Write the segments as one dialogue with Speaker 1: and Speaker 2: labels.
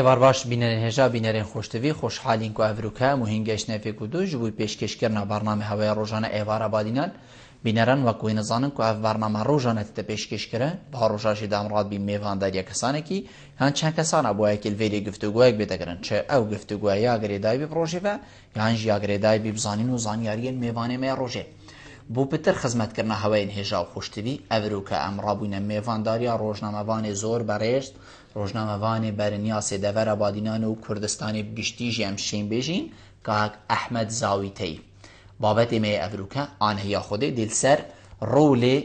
Speaker 1: ایوار باش بینرین هجا بینرین خوشتوی خوشحالین کو افروکا مهنگش نفی کدو جبوی پیشکش کردن برنامه هوای روزانه ایوار آبادینان بینران وقوی نزانن کو اف برنامه روزانه ته پیشکش کرده با روزاشی دامراد بی میوانداری کسانی کی هن چند کسان ابوای کل ویری گفتگوی بیتگرن چه او گفتگوی یا گریدای بی پروژه و یا انج یا گریدای بی بزانین و زانیاری میوانه می روزه بو پتر خدمت کردن هوای هجا خوشتوی افروکا امرابون میوانداری روزنامه‌وان زور برشت روزنامه‌وان برنیاس دور آبادینان و کردستان بیشتیجی امشین بیجین که احمد زاویتی بابت می افروکا آنه یا خوده دل سر رول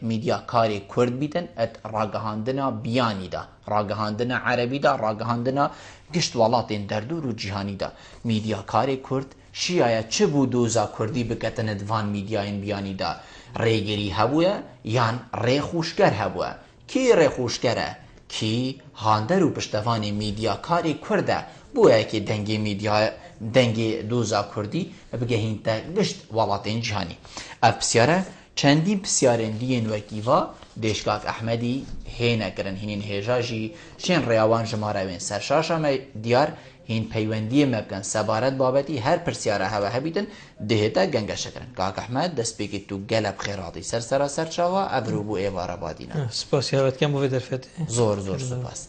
Speaker 1: میدیا کاری کرد بیتن ات راگهاندنا بیانی دا راگهاندنا عربی دا راگهاندنا گشت والاتین در دور و جهانی دا میدیا کاری کرد شیعه چه بودوزا کردی بکتن دوان میدیاین بیانی دا ریگری هبوه یان ری خوشگر هبوه کی ری خوشگره کی هاندر و پشتوان میدیا کاری کرده بوه که دنگی میدیا دنگی دوزا کردی بگهین تا گشت والاتین جهانی اف بسیاره چندین بسیارن دیین وکیوا دیشکاک احمدی هینه کرن هینین هیجاجی شین ریاوان جماره وین سرشاشا دیار هین پیوندی مبکن سبارت بابتی هر پرسیاره هوا هبیدن دهتا گنگا شکرن کاک احمد دست بگی تو گلب خیراتی سر چاوا ابرو بو ایوارا بادینا
Speaker 2: سپاسی هاوت کم بو درفت
Speaker 1: زور سپاس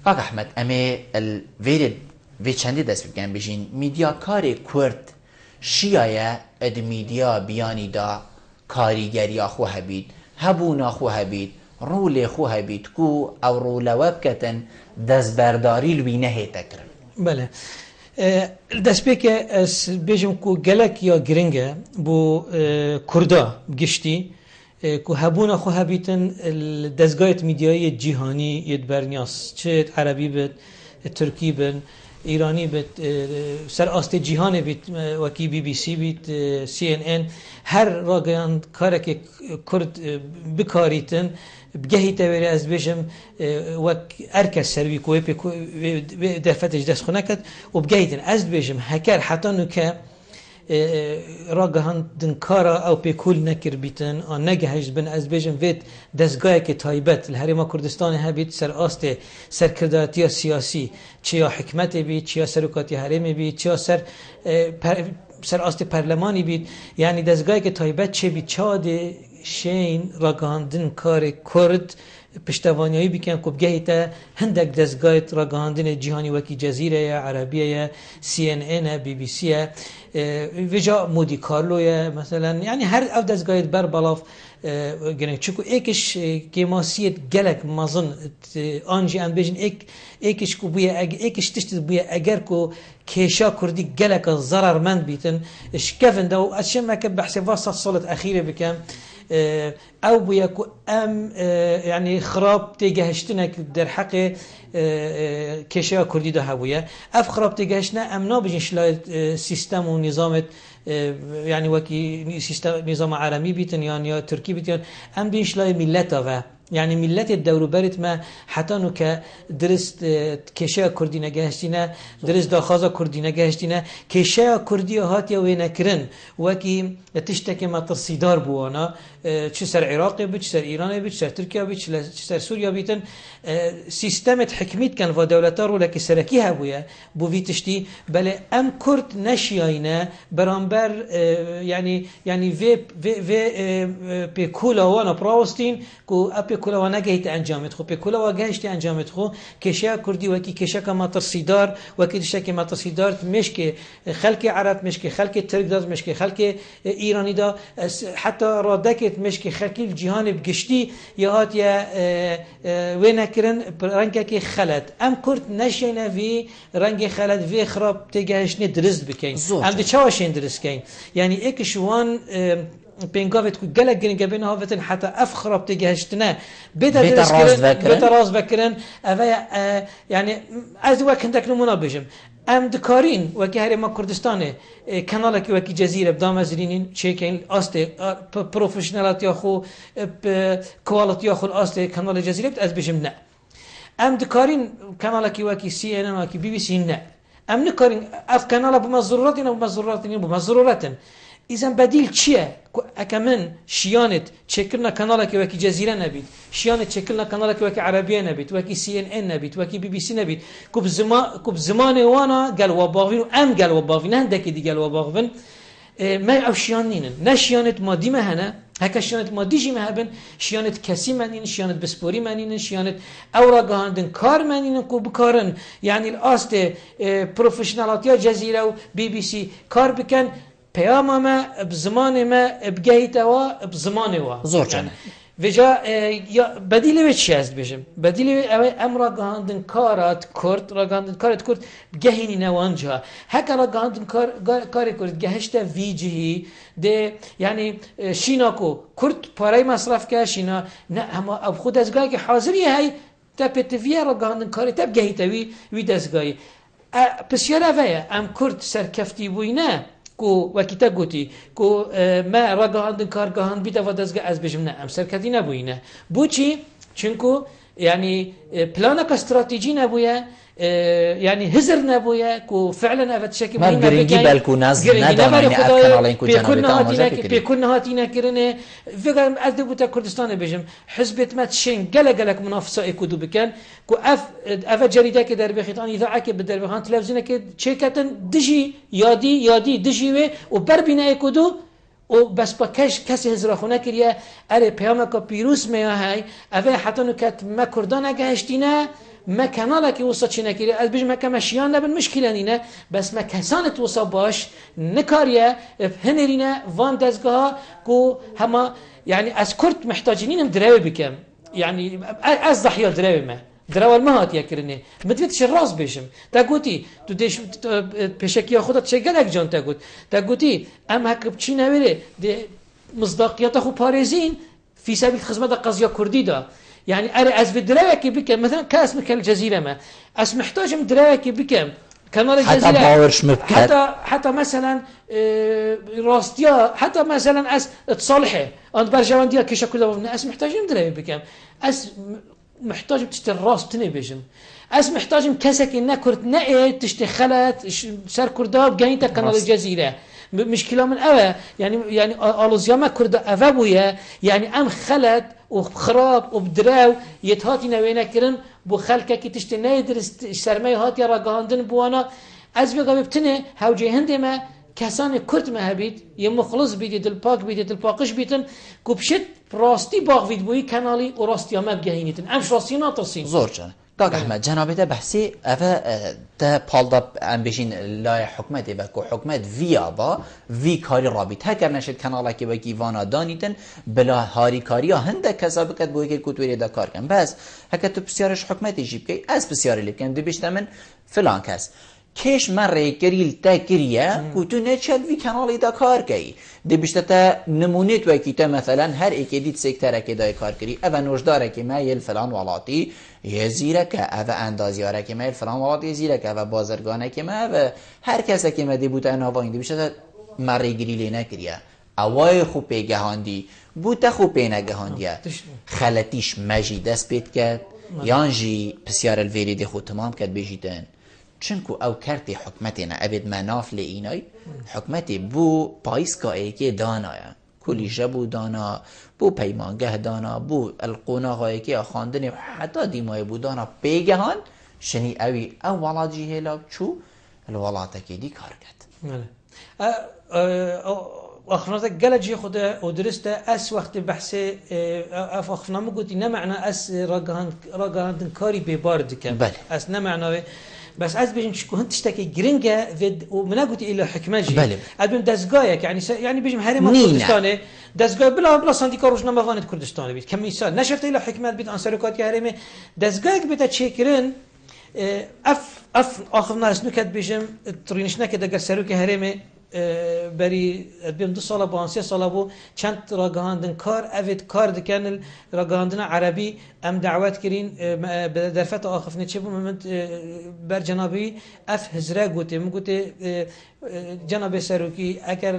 Speaker 1: کاک احمد امی الویرد وی چندی دست بگن بجین میدیا کاری کرد شیعه اد میدیا بیانی دا کاریگری خو هبید هبونا خو هبید رول خو هبید کو او رول وبکتن دزبرداری لوی نهیتا کرن
Speaker 2: بله دست به که از بیشم کو گلک یا گرینگه بو کردا گشتی کو هبونا خو هبیتن دزگایت میدیای جهانی ید برنیاس چه عربی بد ترکی بد ایرانی بید سر آست جهان بید وکی بی بی سی بید سی ان ان هر راگیان کاره که کرد بکاریتن بجهی تبری از بیشم وک ارکس سروی کوی به دفتش دست خونه کرد و بجهیدن از بیشم هکر حتی نکه راگهان دنکارا او پیکول نکر بیتن آن نگهش بن از بیشم وید دستگاه که تایبت الهرما کردستان هبید سر آست سرکرداتی سیاسی چیا حکمت بید چیا سرکاتی حرمی بید چیا سر آست پارلمانی بید یعنی دستگاه که تایبت چه بید چاده شین راگهاندن کار کرد پشتوانیایی بکن که بگهی تا هندک دستگاه راگهاندن جهانی وکی جزیره یا عربیه یا سی ان ان بی بی سی وجا مودی کارلو مثلا یعنی هر او دستگاه بر بلاف گرنگ چکو ایکش که ماسیت گلک مازن آنجی ام بیشن ایکش کو بویا ایکش تشت بویا اگر کو کیشا کردی گلک ضرر مند بیتن شکفن دو اشم که بحث واسط صلت اخیره بکم او بویا کو ام يعني خراب تيجهشتنا در حق كشيا كردي ده هبويا اف خراب تيجهشنا ام نابجنش لا سيستم ونظام يعني وكي سيستم نظام عالمي بيتن يعني يا تركي بيتن ام بينش لا ملته و يعني ملت الدور برت ما حتى نو که درست کشیا کردی نگهشتینه درست داخازا کردی نگهشتینه کشیا کردی هات یا وینکرن وکی تشتکی ما تصدیدار بوانا چه سر عراق بید چه سر ایران بید چه سر ترکیه بید چه سر سوریا بیتن سیستمت حکمیت کن و دولتار رو لکی سرکی هبویه بوی تشتی بله ام کرد نشیاینه برانبر يعني في بيكولا وانا براوستين كو بيكولا وانا جهت انجامت خو بيكولا واجهت انجامت خو كشا كردي وكي كشا كما تصيدار وكي شكل ما تصيدار مش كي خلق عرب مش كي خلق ترك داز مش كي خلق ايراني دا حتى رادكت مش كي خلق الجهان بقشتي يهات يا وين كرن رنگه كي خلد ام كرد نشينا في رنگ خلد في خراب تجهش ندرس بكين ام دي چاوشين درس كين يعني ايكش وان بينقافت كو جلق جرين قبين هافتن حتى افخر بتجهشتنا بيت راس بكرن افا يعني از وقت عندك نمونه بجم ام دكارين وكي هري ما كردستان كانالك وكي جزيره بدام ازرينين تشيكين است بروفيشنالات ياخو كواليتي ياخو است كانال جزيره از بجم نا ام دكارين كانالك وكي سي ان ان وكي بي بي سي نا ام نكارين اف كانال بمزروراتنا بمزروراتنا إذا بديل چیه؟ أكمن شيانت شكلنا كنالك وكي جزيرة نبيت، شيانت شكلنا كنالك وكي عربية نبيت، وكي CNN نبيت، وكي BBC نبيت، كوب زمان وانا قال وباغفين وأم قال وباغفين هندك دي قال وباغفين ما أو شيانين، نا شيانت مادي مهنا، هكا شيانت مادي جي مهبن، شيانت كسي منين، شيانت بسبوري منين، شيانت أوراق عندن كار منين كوب كارن، يعني الأصل بروفيشنالاتيا جزيرة و BBC كار بكن پیام ما بزمان ما بگهیت و بزمان و
Speaker 1: زور جانه
Speaker 2: وجا بدیلی به چی است بشم بدیلی امر گاندن کارات کرد را گاندن کارت کرد بگهینی نوانجا هک را گاندن کار کرد گهشت ویجهی ده یعنی شینا کو کرد پاره مصرف که شینا نه اما اب خود از گاهی که حاضری هی تا پتویه را گاندن کاری تا بگهیت وی دستگاهی بسیار اوه ام کرد سرکفتی بوی نه کو وقتی گویی کو ما رگاهند کارگاهند بیت و دستگاه از بجم نه ام سرکتی نبوینه بوچی چونکو یعنی پلانک استراتژی نبویه يعني هزر نبويا كو فعلا افت شكل
Speaker 1: ما برينجي بالكو ناز ندانين كانالين كو جنابتا
Speaker 2: بيكون هاتينا كرنه فيغا ادبوتا كردستان بيجم حزبت ما تشين قلق منافسه اكودو بكان كو اف جريده كي در بخيطان اذاعه كي بدر بخان تلفزيون كي شركه دجي يادي دجي وبربينا اكودو و بس با کسی هزراخونه کریه اره پیامک پیروس میا های اوه حتی نکت ما کردان گهشتینه ما کانالا که وصل چی نکریه از بیش ما کمشیان نبن مشکلی نینه بس ما کسانت وصل باش نکاریه هنرینه وان دزگاه کو هما يعني از کرد محتاجینیم دراوی بکم يعني از ضحیه دراوی ما دراول ما هات يكرني مدفيتش الراس بيشم تاقوتي تديش بشكيا خودت شغلك جون تاقوتي ام هك بچي نويري دي مصداقيات اخو باريزين في سبيل خدمه قضيه كردي دا يعني اري از بدراكي بكم مثلا كاسمك الجزيره ما اس محتاجم دراكي بكم كمان الجزيره حتى مثلا راستيا حتى مثلا اس تصالحي انت برجوان ديال كيش كل اس محتاجم دراكي بكم اس محتاجم تشتري راس بتني بيجم اس محتاجم كسك نكرت نقي تشتخلت سر كردا بجاينتا كانال الجزيره مشكله من اوه يعني الوزيما كردا افابويا يعني ام خلت وخراب وبدراو يتهاتي نوينا كرن بو خلكه كي تشتني درس سرمي هاتي راغاندن بوانا از بيغا بتني هاوجي هندما كسان كرد ما هبيت يمخلص بيدي دلباك بيدي دلباقش بيتن كوبشت راستي باغ فيد بوي كانالي وراستي ما بجاهينتن امش راستي ناطسين
Speaker 1: زور جان كاك احمد جنابي ده بحثي افا ده بالدا ام بيشين لا حكمتي بكو حكمت فيا با في كاري رابط هكر نشد كانالا كي بكي وانا دانيتن بلا هاري كاريا هنده كسابقت بوي كي كوتوري دا كار كن بس هكا تو بسيارش حكمتي جيب كي از بسياري اللي كان دي بيشتا من فلان كاس كيش مرة كريل تا كريا كوتو نتشل في كانالي دا كار كي دي بيشتا نمونيت وكيتا مثلا هر اكيديت سيكتر كي كار كري اوا نوجدار كي ما يل فلان ولاتي يزيره که او اندازیاره که ما فلان وقت يزيره که او بازرگانه که ما و هر کسی که ما دی بوده انها این دی بشه مره گریلی نکریه اوای خوب پیگهاندی بوده خوب پینگهاندیه خلطیش مجی دست بید کرد یانجی پسیار الویری دی خود تمام کرد بجیدن چونکو او کرتی حکمتینا ابد مناف لینای حکمتی بو پایسکا ایکی دانایه کلی جبو دانا بو پیمانگه دانا بو القوناغایی که خواندن حتی دیمای بو دانا پیگهان شنی اوی او ولاد جیهلا چو الولاتا که دی کار کرد
Speaker 2: اخناتك قال جي خدا ودرسته اس وقت بحث اف اخنا قلت نمعنا اس راغان كاري ببارد كان اس نمعنا بس از بيجن شكو هنت تشتكي جرينجا فيد ومن قلت الى حكمجي ابن دزغايك يعني بيجم هرم كردستاني دزغاي بلا سانديكا روجنا مافانت كردستاني بيت كم مثال نشرت الى حكمت بيت انسركات هرم دزغايك بيت تشيكرن اف اخرنا اسنكت بيجم ترينشنا كده قسروك هرم بری بیم 2 سال با 3 سال بو چند راگاندن کار اوید کار دکن راگاندن عربی ام دعوت کرین در فت آخفنه چه بو من بر جنابی اف هزره گوته مگوته جناب سروکی اگر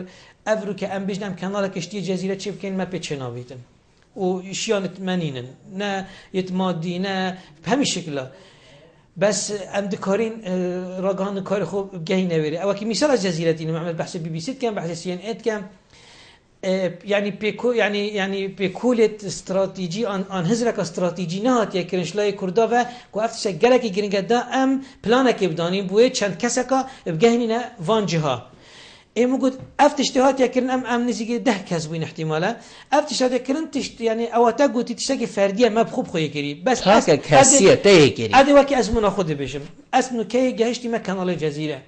Speaker 2: افرو که ام بجنم کانال کشتی جزیره چه بکن ما پیچناویدن و شیانت منینن نه یتمادی نه به همین شکل بس ام دکارین راگهان کار خوب گهی نویره. اما که مثال از جزیره اینه محمد بحث بی بی سی کم بحث سی ان ات کم يعني بيكو يعني بكولة استراتيجي ان هزرك استراتيجي نهات يا كرنشلاي كردافا كوافت شجلك جرينجا دا ام بلانك يبدانين بوي چند كسكا بجهنينا فانجها اي موجود افتشتهات يا كرن ام نسيجي ده كسبين احتمالا افتشتهات يا كرن تشت يعني او تاغو تشتكي فرديه ما بخوب خوي كري بس
Speaker 1: هكا كاسيه تيكري
Speaker 2: هذا وكي ازمنا خد بشم اسمه كي جهشتي ما كان على الجزيره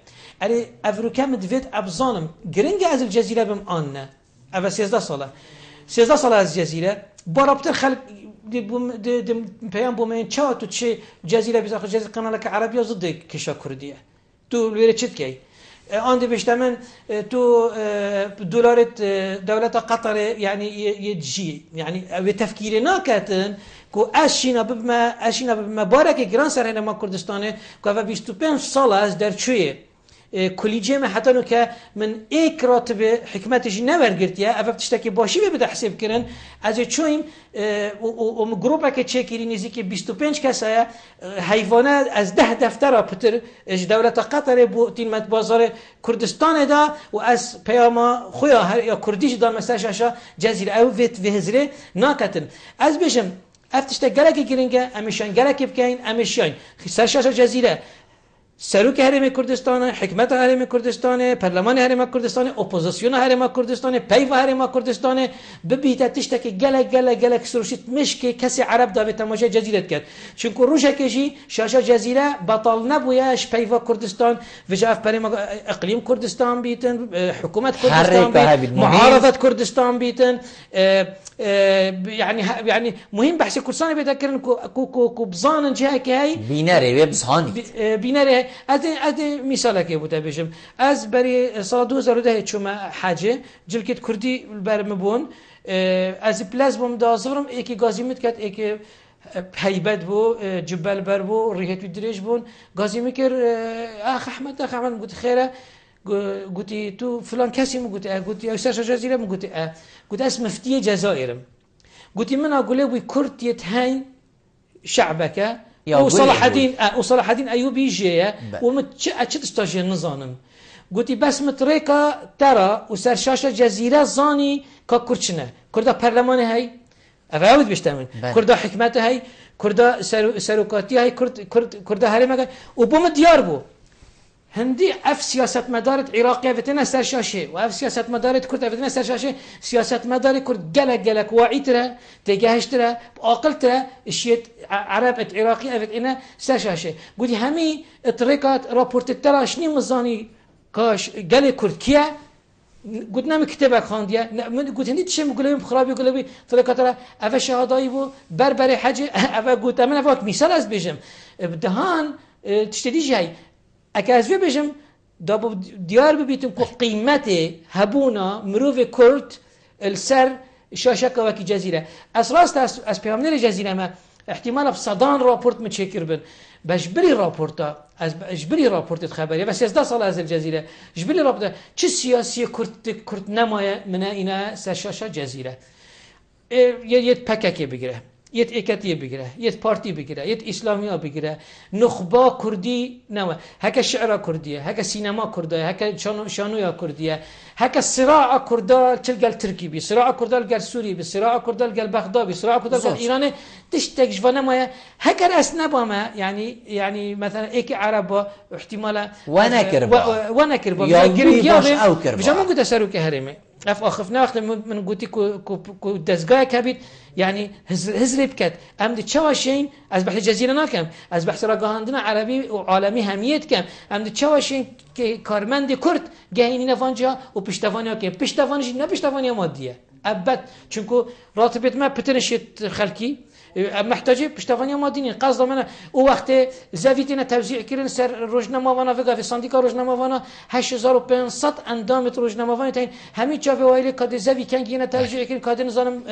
Speaker 2: اري افروكا مدفيت ابزانم جرينجا از الجزيره بم انه اول 13 سال از جزیره برابطه خلق پیام بومین چه تو چه جزیره بیزاخ جزیره قناله که عربی ضد کشا کردیه تو ویره چت کی آن من تو دلار دولت قطر يعني يجي يعني بتفكير ناكتن كو اشينا بما بارك جران سر هنا كردستان كو 25 سال از در چويه کلیجه ما حتی نو که من یک راتب حکمتش نورگرتیه اول تشتکی باشی بده حساب کردن از چویم و گروپا که چکیری نزدیک 25 کسایه حیوانات از 10 دفتر پتر دولت قطر بو تیمت بازار کردستان دا و از پیاما خویا یا کردیش دا مساشا جزیره او ویت وهزره ناکتن از بشم افتشت گلکی گرینگه امیشان گلکی بکین امیشان سرشاشا جزیره سروک حرم کردستان، حکمت حرم کردستان، پارلمان حرم کردستان، اپوزیسیون حرم کردستان، پیو حرم کردستان، ببیت تشتک گلک سروشت مشک کسی عرب داوی تماشای جزیره کرد. چون که روشه کشی شاشه جزیره بطل نبویش پیو کردستان وجاف بریم اقلیم کردستان بیتن، حکومت کردستان بیتن، معارضت کردستان بیتن، يعني مهم بحث كردستان بيذكرن كو بزانن جهه كهي
Speaker 1: بيناري بزهاني
Speaker 2: بيناري ادي مثالك بوده بشم از بري سال 2010 چما حاجه جلكت كردي برمبون از بلازمم دازورم ايكي غازيمت كات ايكي هيبت بو جبل بر بو ريحت دريج بون غازيمي كر اخ احمد قلت خيره قلتي تو فلان كاسي قلتي استاذ جزيره قلت اسم مفتي جزائر قلت من اقول له كرت يتهين شعبك وصلاح الدين ايوبي جايه ومتشت استاجي نظام قلت بس متريكا ترى وسر شاشه جزيره زاني ككرتشنا كردا برلمان هي اراود بيشتمن كردا حكمته هي كردا سروكاتي هي كردا هرمك وبوم ديار بو هندي اف سياسه مدارة عراقيه فتنا سرشاشه واف سياسه مدارة كرد فتنا سرشاشه سياسه مدارة كرد جلك واعيتره تجاهشتره عاقلتره اشيت عرب عراقيه فتنا سرشاشه قولي همي طريقات رابورت ترى شنو مزاني كاش جل كرد كيا قلت نام كتابك خانديه قلت هندي تشم قولي بخرابي قولي طريقه ترى اف شهاداي بو بربري حاجه اف قلت انا افك مثال از بيجم بدهان تشتدي جاي اكاز بيجم دابو ديار ببيتم كو قيمته هبونا مروف كرد السر شاشكا وكي جزيره اسراست اس بيامنر جزيره ما احتمال بصدان رابورت متشكر بن بجبري رابورتا از اجبري رابورت خبريه بس 16 سال از الجزيره جبري رابورتا چه سياسي كرد نمايه من اينا سر شاشه جزيره يت پکک بگیره یت اکتیه بگیره یت پارتی بگیره یت اسلامیه بگیره نخبه کردی نما هک شعر کردیه هک سینما کردیه هک شانویا کردیه هک صراع کردا چلگل ترکی بی صراع کردا گل سوری بی صراع کردا گل بغداد بی صراع کردا گل ایران تشتک جوانه ما هک راس نبامه يعني مثلا ایک عربا احتمالا وانا کربا
Speaker 1: یا گریاش او کربا
Speaker 2: بجا من تسرو که هرمه اف اخفنا وقت من قوتي كو دزغاي كبيت يعني هزري بكت امدي تشواشين از بحث جزيره ناكم از بحث راغاندنا عربي وعالمي هميت كم امدي تشواشين كارمند كرد جايين نفانجا وبشتفانيا كم بشتفانيش نه بشتفانيا ماديه ابد چونكو راتبت ما بتنشيت خلقي محتاجه پشتوانی مادینی قصد من او وقت زویتینا توزیع کردن سر روزنامه وانا وگا في ساندیکا روزنامه وانا 8500 اندامت روزنامه وانا تاین همین جاوی وایلی کاد زوی کنگینا توزیع کردن کاد نظام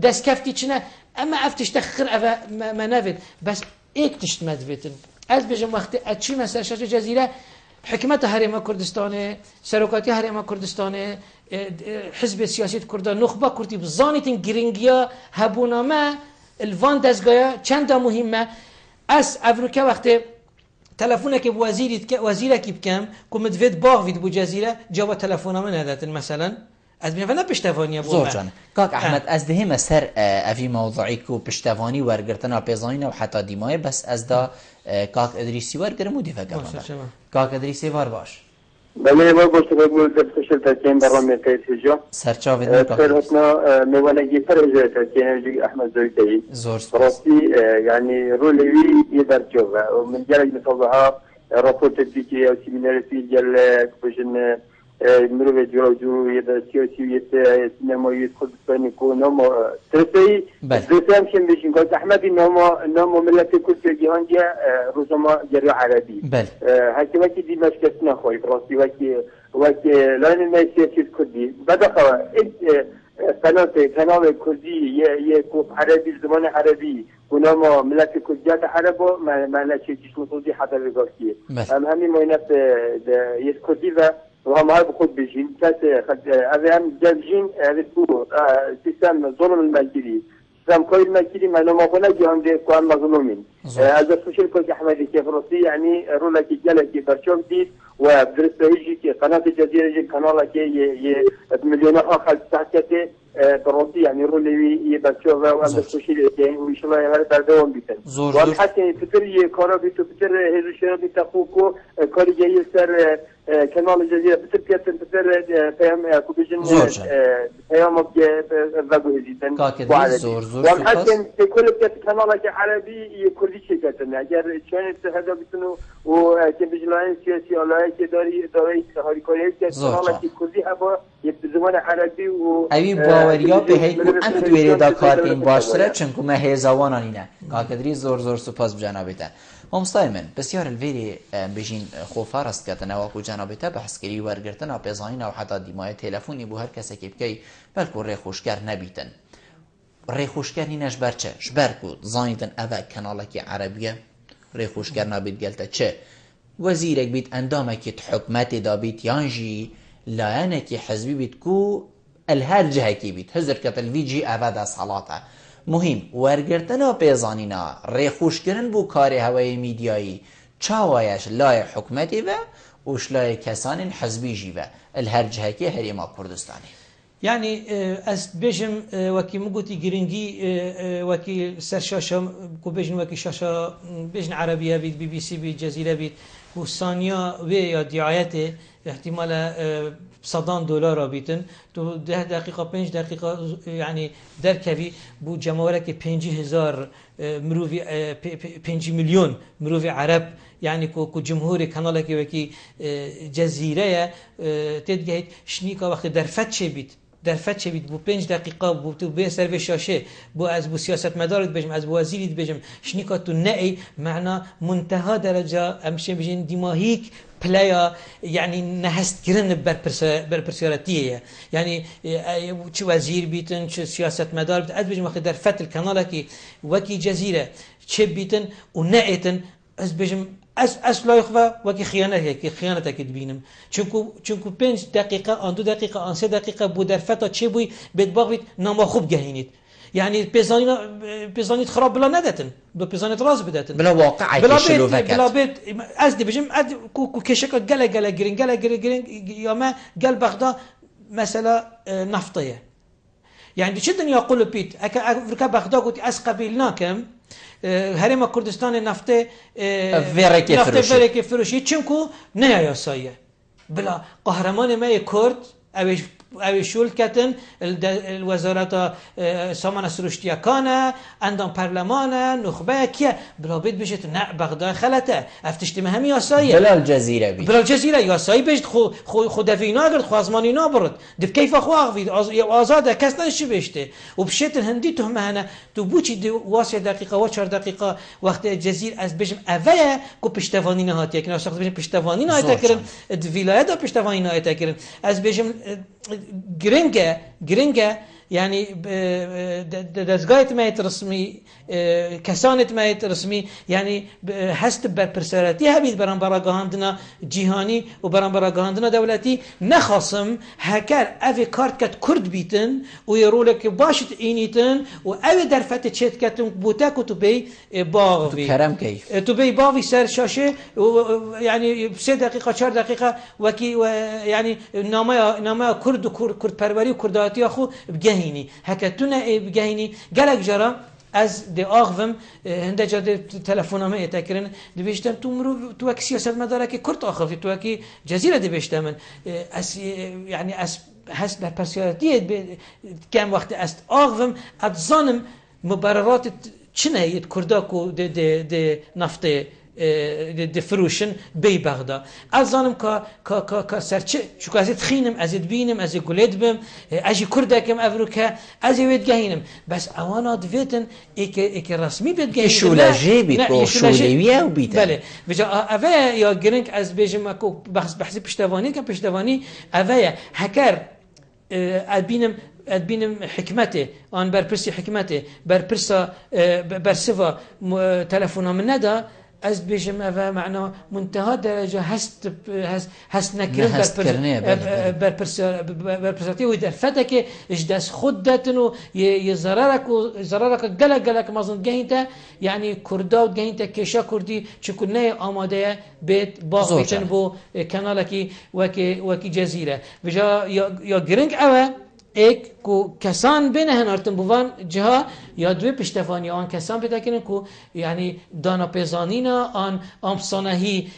Speaker 2: دست کفتی چنه اما افتش تخر اوا ما نفد بس ایک تشت مدویتن از بجم وقت اچی مثلا شاشه جزیره حکمت حرم کردستان سروکاتی حرم کردستان حزب سیاسی کردان نخبه کردی بزانیتین گرینگیا هبونامه الوان دزگاه چند مهمه از افریقا وقتی تلفونك وزيرك بكم كم تفيد باغ فيد بو جزيرة جوا تلفونا من هذا مثلا از بيفنا بشتفاني ابو
Speaker 1: زور جان كاك احمد از دهم سر افي موضوعي كو بشتفاني ورغرتنا بيزاينا وحتى ديماي بس از دا كاك ادريسي ورغر مو ديفا كاك ادريسي وار باش
Speaker 3: بله ما گوشت بگو دستشل تاکین برنامه تیجا
Speaker 1: سرچاوی نکات
Speaker 3: سرهتنا میوانگی فرجه تاکین جی احمد زویتی
Speaker 1: زور
Speaker 3: راستی يعني رولوی يدرجوا ومن جالك مثلها رابورت بيجي او سيمينار في جال كوجن مروه جوجو يدا سياسي يدا سينما يدخل بني كونهم ترسي ترسي امشي بيجين قلت احمد انهم ملت كل جهان جا رزما جري عربي هكي وكي دي مشكلتنا خوي راسي وكي لان ما سياسي كردي بدا خوا قناه كردي يكون عربي زمان عربي كنا ملت كرديات عربو ما نشيش مصودي حتى بقولكي همين موينات يسكردي وهم هاي بخود بيجين كاس هم جالجين هذا سيستم ظلم المالكي سيستم كل المالكي ما نما قلنا جهان ده كان مظلومين هذا سوشيال كل أحمد كفرسي يعني رولا كي جالك برشوم ديد ودرس بيجي كي قناة الجزيرة جي قناة كي مليونات آخر تحكته براسي يعني رولي يبتشوف وعند السوشيال كي وإن شاء الله هذا دوام بيتن وحتى فترة كارا بيتو فترة هزوشنا بيتخوكو كاري جاي سر كنال الجزيرة بتر بيتن بتر فهم كوبيجن فهم الرجل هزيتن
Speaker 1: زور
Speaker 3: وحتى كل بيت كنال عربي كل شيء كتن أجر كانت هذا بيتنو وكبيجلاين سياسي على كداري هاري كوريا كنال كردي هبا يبتزمان عربي و
Speaker 1: أبي باوريا به هيكو أم دويري دا كارين باشتره چنكو ما هيزاوانا نينه كاكدري زور سپاس بجانبته مامستای من بسیار الویری بجین خوفا راست کتنه واکو جنابته بحث کری ورگرتن اپیزاین او حتی دیمای تلفونی بو هر کسی که بکی بلکو ری خوشگر نبیتن ری خوشگر نینش برچه شبرکو زایدن اوه کنالکی عربیه ری خوشگر نبید گلته چه وزیرک بیت اندامکی حکمت دا بیت یانجی لایانکی حزبی بیت کو الهر جهه کی بیت هزر کتل ویجی اوه دا صلاته مهم ورگرتنا پیزانینا ریخوش کردن بو کار هوای میدیایی چاوایش لای حکمتی و وش لای کسان حزبی جی و الهر جهکی هریما کردستانی
Speaker 2: يعني از بيجم وكي مقوتي جرينجي وكي سرشاشة كو بيجن وكي شاشة بيجن عربية بيت بي بي سي بيت جزيرة بيت وثانية ويا دعايته احتمال $100 بيتن تو 10 دقيقة 5 دقيقة يعني دركبي بو جماورك 5000 مروفي 5 مليون مروفي عرب يعني كو جمهور كانالك وكي جزيرة تدقيت شنيكا وقت درفت بيت درفت بيت بو 5 دقيقة بو تو بي سر شاشة بو از بو سياسة مدارت بجم از بو وزيرت بجم شنيكا تو نأي معنا منتهى درجة امشي بجين دماهيك بلايا يعني نهست كرن بربرسيارتيه يعني شو وزير بيتن شو سياسة مدار بيتن أز بيجم وقت درفت القناة وكي جزيرة شو بيتن ونأتن أز بيجم أس لا يخفى وكي خيانة كدبينم چونكو 5 دقيقة عن 2 دقيقة عن 3 دقيقة بو درفتا چه بوي بيت باغ بيت نما خوب جهينيت يعني بيزانيت خراب بلا ندتن بيزانيت راس بدتن
Speaker 1: بلا واقع
Speaker 2: بلا بيت ازدي بجم كو كشكا قلا جرين يا ما قال بغداد مثلا نفطيه يعني شدن يقول بيت افريكا بغداد قلت اس قبيلناكم هرم كردستان نفطه
Speaker 1: فيريكي
Speaker 2: فروشي چونكو نه ياسايه بلا قهرمان ما كرد اوی شول کتن الوزارت سامان سروشتیا کانه اندام پرلمانه نخبه کیه بلا بید بشت نه بغداد خلته افتشتی مهمی یاسایه
Speaker 1: بلا الجزیره بید
Speaker 2: بلا الجزیره یاسایی بشت خو دفینا گرد خو ازمانی نابرد دف کیف خو آغوید آزاده کس نشی بشته و بشت هندی تو مهنه تو بوچی واسه دقیقه و 4 دقیقه وقت جزیر از بجم اوه کو پشتوانی نهاتیه که ناشخص بجم پشتوانی نهاته کرن ولایت پشتوانی نهاته کرن از بجم گرنگه يعني دزگاه مایت رسمی کسانت مایت رسمی يعني هست بر پرسراتی هبید بران براگاهاندنا جهانی و بران براگاهاندنا دولتی نخواصم هکر اوی کارت کت کرد بیتن و یرولک باشت اینیتن و اوی در فت چت کتن بوتا تو بی باوی
Speaker 1: کرم کیف
Speaker 2: تو بی باوی سر شاشه يعني 3 دقيقة 4 دقيقة وكي يعني نامه كرد كرد پروری و کرداتی اخو بجهيني هكا تنا بجهيني قالك جرا از دی آغوم هنده جاده تلفنامه اتکرن دی بیشتم تو اک سیاست مداره که کرد آخوی تو اکی جزیره دی بیشتم از يعني از هست بر پرسیارتیه کم وقت است آغوم ادزانم مبررات چنه اید کرداکو دی نفته د فروشن بی بغدا از زانم که سرچه شو که ازت خینم ازت بینم ازت گلید بم اجی کردکم افروکه ازی وید گهینم بس اوانا دویتن ایک رسمی بید گهینم
Speaker 1: شولاجی بیت و شولیویه و بیتن
Speaker 2: بله بجا اوه یا گرنگ از بیجم اکو بحثی پشتوانی که پشتوانی اوه هکر ادبینم حکمته آن برپرسی حکمته برپرسا برسوا تلفونا من ندا از بیشم اوه معنا منتها درجه هست نکرن بر پرساتی و در فته که اجداس خود داتن و یه ضررک گلک مازن گهینتا يعني کردا و گهینتا کشا کردی چکن نه آماده بیت باغ بیتن بو کانالکی وکی جزیره وجا یا گرنگ اوه ایک کو کسان بین هنارتن بوان جها یا دوی پشتفانی آن کسان پیدا کنن کو یعنی دانا پیزانینا آن امسانهی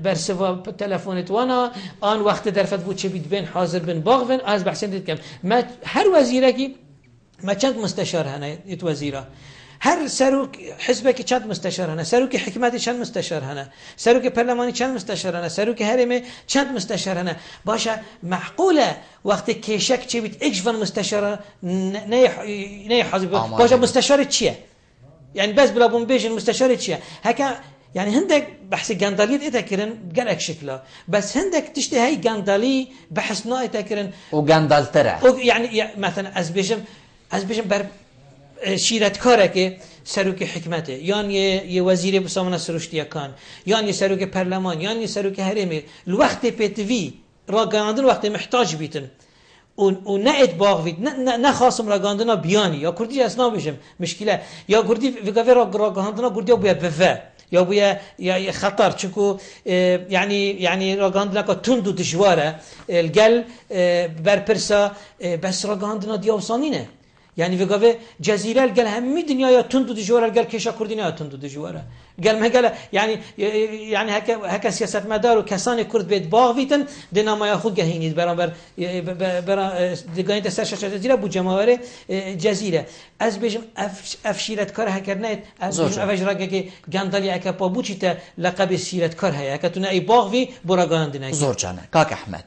Speaker 2: برسوا تلفونت وانا آن وقت درفت بود چه بید بین حاضر بین باغ بین از بحثن دید کم ما هر وزیره کی ما چند مستشار هنه ایت وزیره هر سروک حزب که چند مستشار هنه سروک حکمتی چند مستشار هنه سروک پارلمانی چند مستشار هنه سروک هرمه چند مستشار هنه باشه معقوله وقتی کشک چه بید اجوان مستشار نه حاضر باشه مستشار چیه يعني بس بلا بون بيجن مستشار چیه هكا يعني هندك بحث قنداليت اتكرن قالك شكله بس هندك تشتي هاي قندالي بحث نوع اتكرن
Speaker 1: وقندالتره
Speaker 2: يعني مثلا از بيجم بر شیرت کاره که سروک حکمته یعنی یه وزیر بسامانه سروشتیا کان یعنی سروک پارلمان یعنی سروک هرمی الوقت پیتوی را گاندن وقت محتاج بیتن و نه اتباغ وید نه خاصم را گاندنا بیانی یا کردی اسنا بشم مشکله یا کردی وگاوی را گاندنا کردی بیا بفه یا بیا یا خطر چکو يعني را گاندنا که تند و دشواره الگل برپرسا بس را گاندنا دیوسانینه يعني في قبل جزيرة قال هم دنيا يا تندو دجوارة قال كيشا كردنا يا تندو دجوارة قال ما قال يعني هكا سياسة مدار وكسان كرد بيت باغفيتن دنا ما ياخذ جهيني برابر دقاين تسرش جزيرة بو جماهير جزيرة از بيجم افشيرت كار هكرنايت از بيجم افجراك كي غاندالي اكا بابوچيتا لقب سيرت كار هيا كتنا اي باغفي براغاندنا
Speaker 1: زور جانا كاك احمد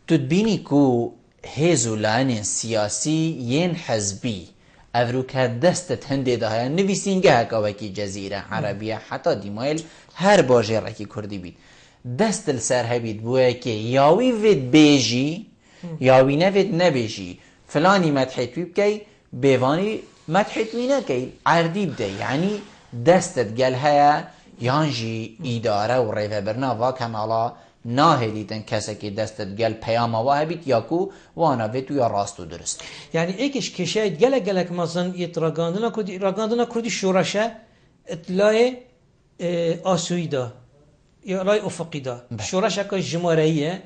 Speaker 1: تدبيني كو هزو لعنی سیاسی ین حزبی افروکه دستت هنده ده های نویسینگه هکاوکی جزیره عربیه حتی دیمایل هر باجه رکی کردی بید دست السر هبید بوه که یاوی وید بیجی یاوی نوید نبیجی فلانی مدحیتوی بکی بیوانی مدحیتوی نکی عردی بده یعنی دستت گل هیا یانجی اداره و ریفه برنا و کمالا ناهدیتن کسی که دستت گل پیام واه بیت یا کو وانا ویتو یا راست و درست
Speaker 2: يعني ایکش کشاید گلک مازن یت راگاندنا کردی شورشه اطلاع آسویدا یا رای افقی دا شورشه که جمهوریه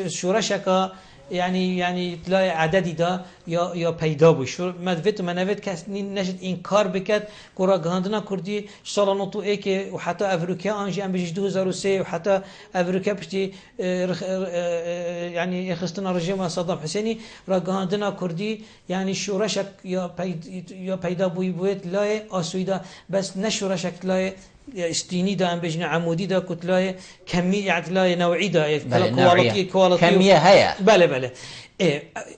Speaker 2: شورشه که يعني تلاقي عددی دا یا پیدا بو شو مدویت و منویت کس نشد این کار بکد کورا گاندنا کردی سال نوتو ای که و حتی افریقیا آنجی ام بجید 2003 و حتی افریقیا پشتی يعني خستنا رژیم صدام حسینی را گاندنا کردی يعني شورشک یا پیدا بویت لای آسویدا بس نشورشک لای استینی دا ام بجن عمودی دا کتلای کمی اعتلای نوعی دا
Speaker 1: کمیه هیا
Speaker 2: بله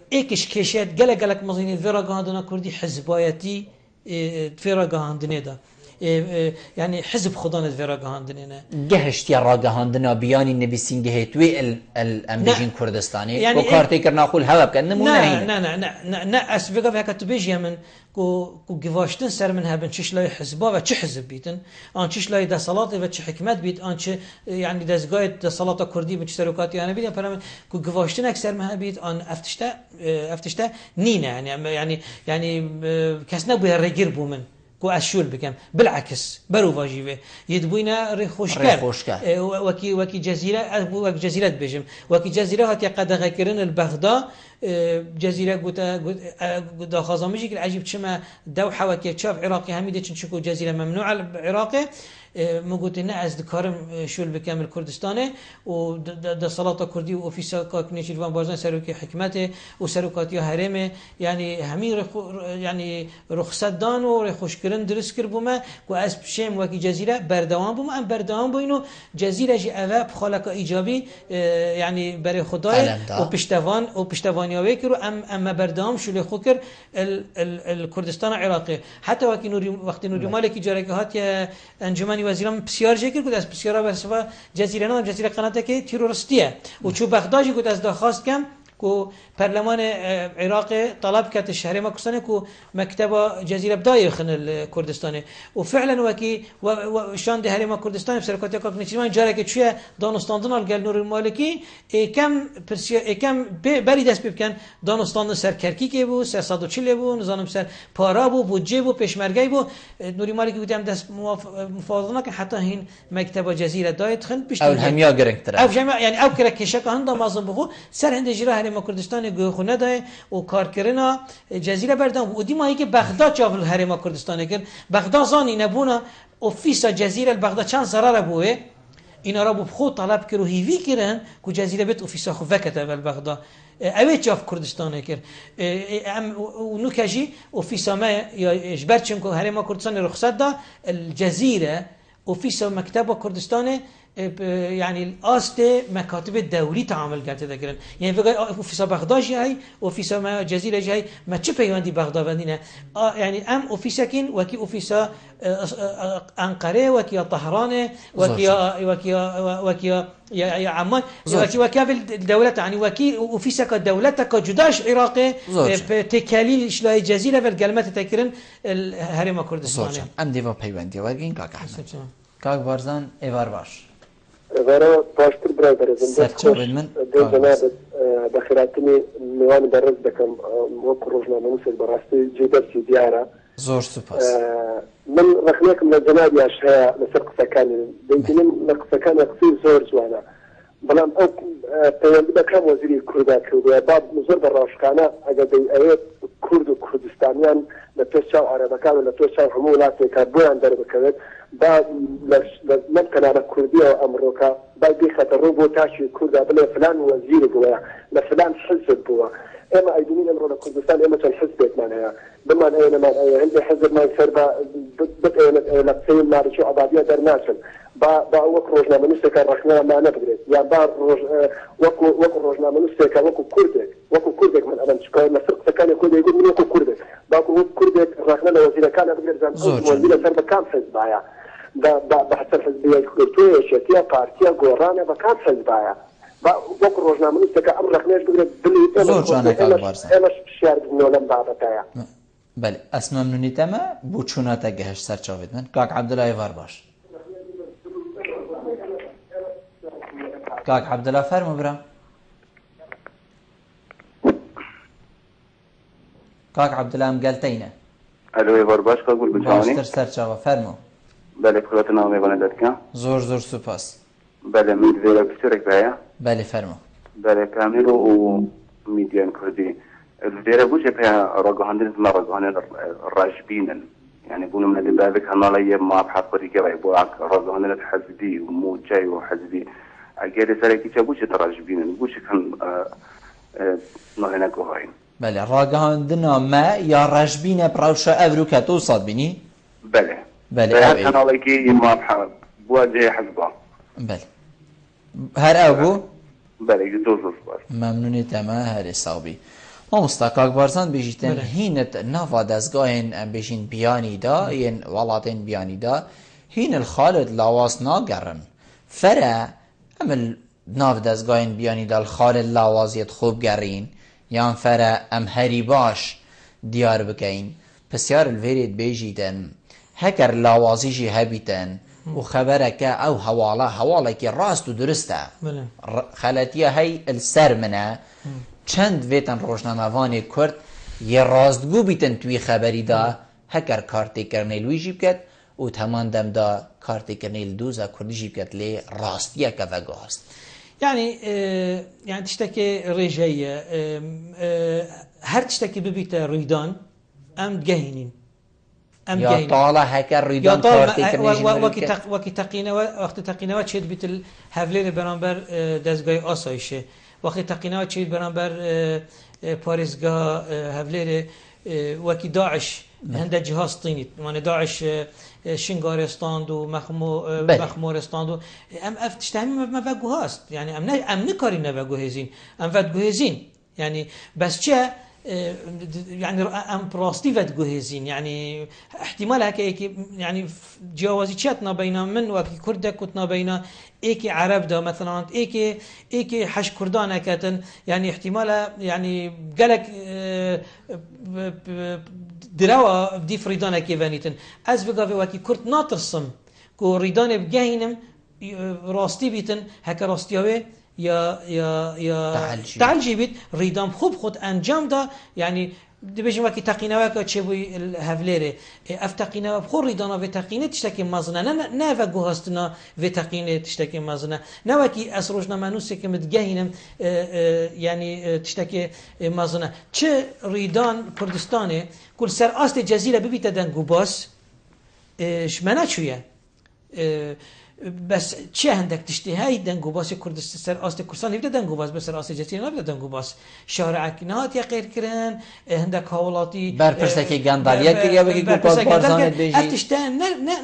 Speaker 2: ایکش کشید گلک مزینی فراگاندنا کردی حزبایتی فراگاندنه دا يعني حزب خدانة في راجهاندننا
Speaker 1: جهشت يا راجهاندنا بياني نبيسين جهتوي الأمريكان كردستاني
Speaker 2: يعني
Speaker 1: وكارتي كرنا أقول هوا بكن مو
Speaker 2: نا أسبقا في هكتبيجيا من كو جواشتن سر من هبن چش لای حزبا و چه حزب بیتن آن چش لای دسالات و چه حکمت بیت آن چه يعني دزگاه دسالات کردی به چه سرکاتی آن بیت پرام کو گواشتن اکثر من بیت آن افتشته نینه يعني کس نبوی رگیر بومن کو اشول بکم بالعكس برو واجبه يدبوينا ريخوشكر وكي جزيره بيجم وكي جزيره هات قد كرن البغداد جزيره قد خازمجي العجيب شما دوحه وكي تشاف عراقي هميده تشكو جزيره ممنوعه العراقي موجود نعز دكارم شول بكامل كردستانه و د صلاة كردي وفي كنيشي فان بازن سروكي حكمته وسروكاتيا هرمه يعني همي يعني رخصت دان و خوشكرن درس كر بما و اس شيم وكي جزيره بردوام بما ام بردوام بينو جزيره جي اوا بخالق ايجابي يعني بري خدای و پشتوانیا وکرو اما بردوام شول خوكر الكردستان العراقي حتى وكي نوري وقت نوري مالكي جاركات يا انجمن وزیران بسیار جیگر بود از بسیارا برسوا جزیره نام جزیره قناته که تروریستیه و چوب بغدادی بود از داخواست کم کو پارلمان عراق طلب كانت الشهريه ما كسنه كو مكتبه جزيره بدايه خن الكردستاني وفعلا وكي وشان ده هرم كردستان بسركات ياك نشيمان جارك شويه دانستاندنا قال نور المالكي كم بري دست بكن دانستان سرکرکی که بو 340 بو نظام سر پارا بو بودجه بو پشمرگی بو نور المالكي بودم دست مفاوضنا که حتی هین مكتبه جزيره دايت خن
Speaker 1: او هميا گرنگتر
Speaker 2: او جمع يعني او كركشك هند مازن بو سر هند جرا هرم کردستان گوخونه دای و کارکرنا جزیره بردم و دی ماهی که بغداد چاول هرم کردستان کرد بغداد زانی نبونا اوفیس جزیره بغداد چند ضرر بوه اینا را بو خود طلب کرو هیوی کرن کو جزیره بیت اوفیس خو وکته ول بغداد اوی چاف کردستان کرد و نوکجی اوفیس ما یا اجبرچم کو هرم کردستان رخصت دا الجزیره اوفیس مکتب کردستان يعني الأصل مكاتب الدولي تعامل قاعدة ذكرن يعني في بغداد جاي وفي سما جزيرة جاي ما تشبه يواندي بغداد بدينا يعني أم أوفيسكين وكي أوفيسا أنقرة وكي طهران وكي يا عمان وكي الدولة يعني وكي أوفيسك الدولة كجداش عراقي تكاليل إشلاء جزيرة بالكلمات تذكرن الهرم كردستان
Speaker 1: أم ديفا بيواندي وارجين كاك أحمد كاك بارزان إيوار باش
Speaker 3: غير باشتر برادر
Speaker 1: سرچاوین من
Speaker 3: جناب بخیراتنی میوان برز دکم وکروجنا منوسل براستی جدرسی دیاره
Speaker 1: زور سپاس
Speaker 3: من رخناكم للجناب يا شها لسرق سكان بنتين لسرق سكان يقصير زور جوانا بلام تيوان كم وزير كردا كردوا بعض مزور براشكانا اجد ايات كرد وكردستانيان لتوسع عربكان ولا توسع عمولات كاربوان درب كذا بعد ممكن على كردية وأمريكا بعد خاطر روبوتاشي كردا بلا فلان وزير بوا لفلان حزب بوا إما أيدين أمر كردستان إما الحزب معناها بما أنا ما عندي حزب ما يصير بدأ لقسيم مع شو عبادية درناشن با وكروجنا منسك رحنا ما نقدر يا بار وكروجنا منسك وكو كردك من أمام شكاية مسرق سكان يقول من وكو كردك باكو كردك رحنا وزير كان أقدر زمان وزير صار بكام حزب عيا بحث الحزبية الكردية شتيا بارتيا قرانا بكام حزب عيا وكروجنا منسك أمر رحناش بقدر إمش شارد نولم بعضتايا
Speaker 1: بله اسم ممنونی تمه بوچونا تگهش سر چاوید من کاک عبدالله ایوار باش کاک عبدالله فرمو برام کاک عبدالله هم گلتینه
Speaker 4: الو ایوار باش کاک گل بچانی
Speaker 1: باشتر سر چاوا فرمو
Speaker 4: بله فقط نامی بانه دادکن
Speaker 1: زور سپاس
Speaker 4: بله میدویره بسیارک بایا
Speaker 1: بله فرمو
Speaker 4: بله کامیرو و میدیان کردی الفيرا بوجه بها رجهاندين ما رجهاندين الراجبين يعني بقولوا من اللي بابك هنالي ما بحق بريكا بيبوعك رجهاندين الحزبي وموجاي وحزبي أجل سرقي تبوجه الراجبين بوجه كان نهنا كوهين
Speaker 1: بله رجهاندين ما يا راجبين براوشة أبروكا توصل بني
Speaker 4: بله هنالي كي ما بحق بوجه حزبه
Speaker 1: بله هر أبو
Speaker 4: بله جدوز صبر
Speaker 1: ممنوني تمام هر صوبي ما مستقاق بارزان بيجيتن هينت نافا دزگاهن بيجين بياني دا ين والاتين بياني دا هين الخالد لاواس ناگرن فرا امل ناف دزگاهن بياني دا الخالد لاوازيت خوب گرين يان فرا ام هري باش ديار بكين بسيار الفيريد بيجيتن هكر لاوازي جي هبيتن وخبرك او حواله كي راست ودرسته خلاتيه هي السر منه چند ویتن روشنامه‌وانی کرد یه راستگو بیتن توی خبری دا هکر کارتی کرنیل وی جیب کد و تمام دم دا کارتی کرنیل دوزا کردی جیب کد لی راستیه که وگه هست
Speaker 2: يعني تشتكي رجاية هر تشتكي ببيت ريدان ام جهينين
Speaker 1: يا طالع هكر ريدان كارتي كرنيل
Speaker 2: وقت تقينا وشيد بيت الهفلين برانبر دزگاهی آسایشه وقتی تقینات چید برانبر پاریزگاه هفلیر وکی داعش هنده جهاز طینید يعني داعش شنگارستان و مخمورستان و ام افتشتهمی ما بگو هست يعني ام نکاری نبگو هزین ام ودگو هزین يعني بس چه يعني ام براستي ود جهزين يعني احتمال هكا يعني جوازي تشاتنا بين من وكي كرد كتنا بين ايكي عرب ده مثلا ايكي حش كردان كاتن يعني احتمال يعني قالك دراوا بدي فريدان كي فانيتن از بقى وكي كرد ناطرسم كو ريدان بجاينم راستي بيتن هكا راستيوي یا تعالجی بید ریدام خوب خود انجام دا يعني دبیجیم وقتی تقینه وقتی چه بوی هفلره افتقینه بخور ریدانا و تقینه تشتکی مازنه نه و گوهستنا و تقینه تشتکی مازنه نه وقتی اسروجنا منوسی که متجهینم يعني تشتکی مازنه چه ریدان کردستانه کل سر آست جزیره ببیت دنگو باس شمنه چویه بس چه هندك تشتهي دنگو باس كردستان سر آست كردستان يبدا دنگو باس بس آست جزيره نبدا دنگو باس شارع نهات يا غير كرن هندك حوالاتي
Speaker 1: برپرسكي غانداليا كريا بكي كوكا بارزان بيجي
Speaker 2: اتشتان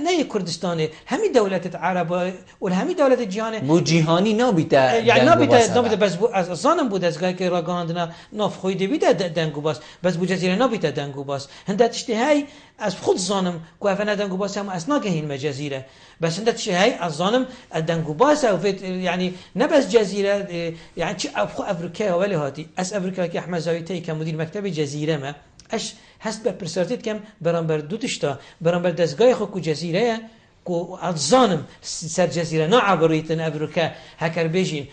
Speaker 2: نه كردستان همي دولة العرب والهمي دولة الجهان
Speaker 1: بو جهاني نابيتا
Speaker 2: يعني نابيتا بس ظانم بود از گاي را گاندنا ناف خويدي بيدا دنگو باس بس بو جزيره نابيتا دنگو باس هندا تشتهي از خود ظانم كوافنا دنگو باس هم اسنا گهين مجازيره بس هندا تشتهي از ظانم الدنگو باس او يعني نبس جزيره يعني ابخو افريقيا ولا هاتي اس افريقيا كي احمد زاويتي كمدير مكتب جزيره ما اش هست بپرسرتید کم برانبر دو تشتا برانبر دستگاه خو کو جزیره کو اتظانم سر جزيره نعبريتن افريقيا هكر بيجين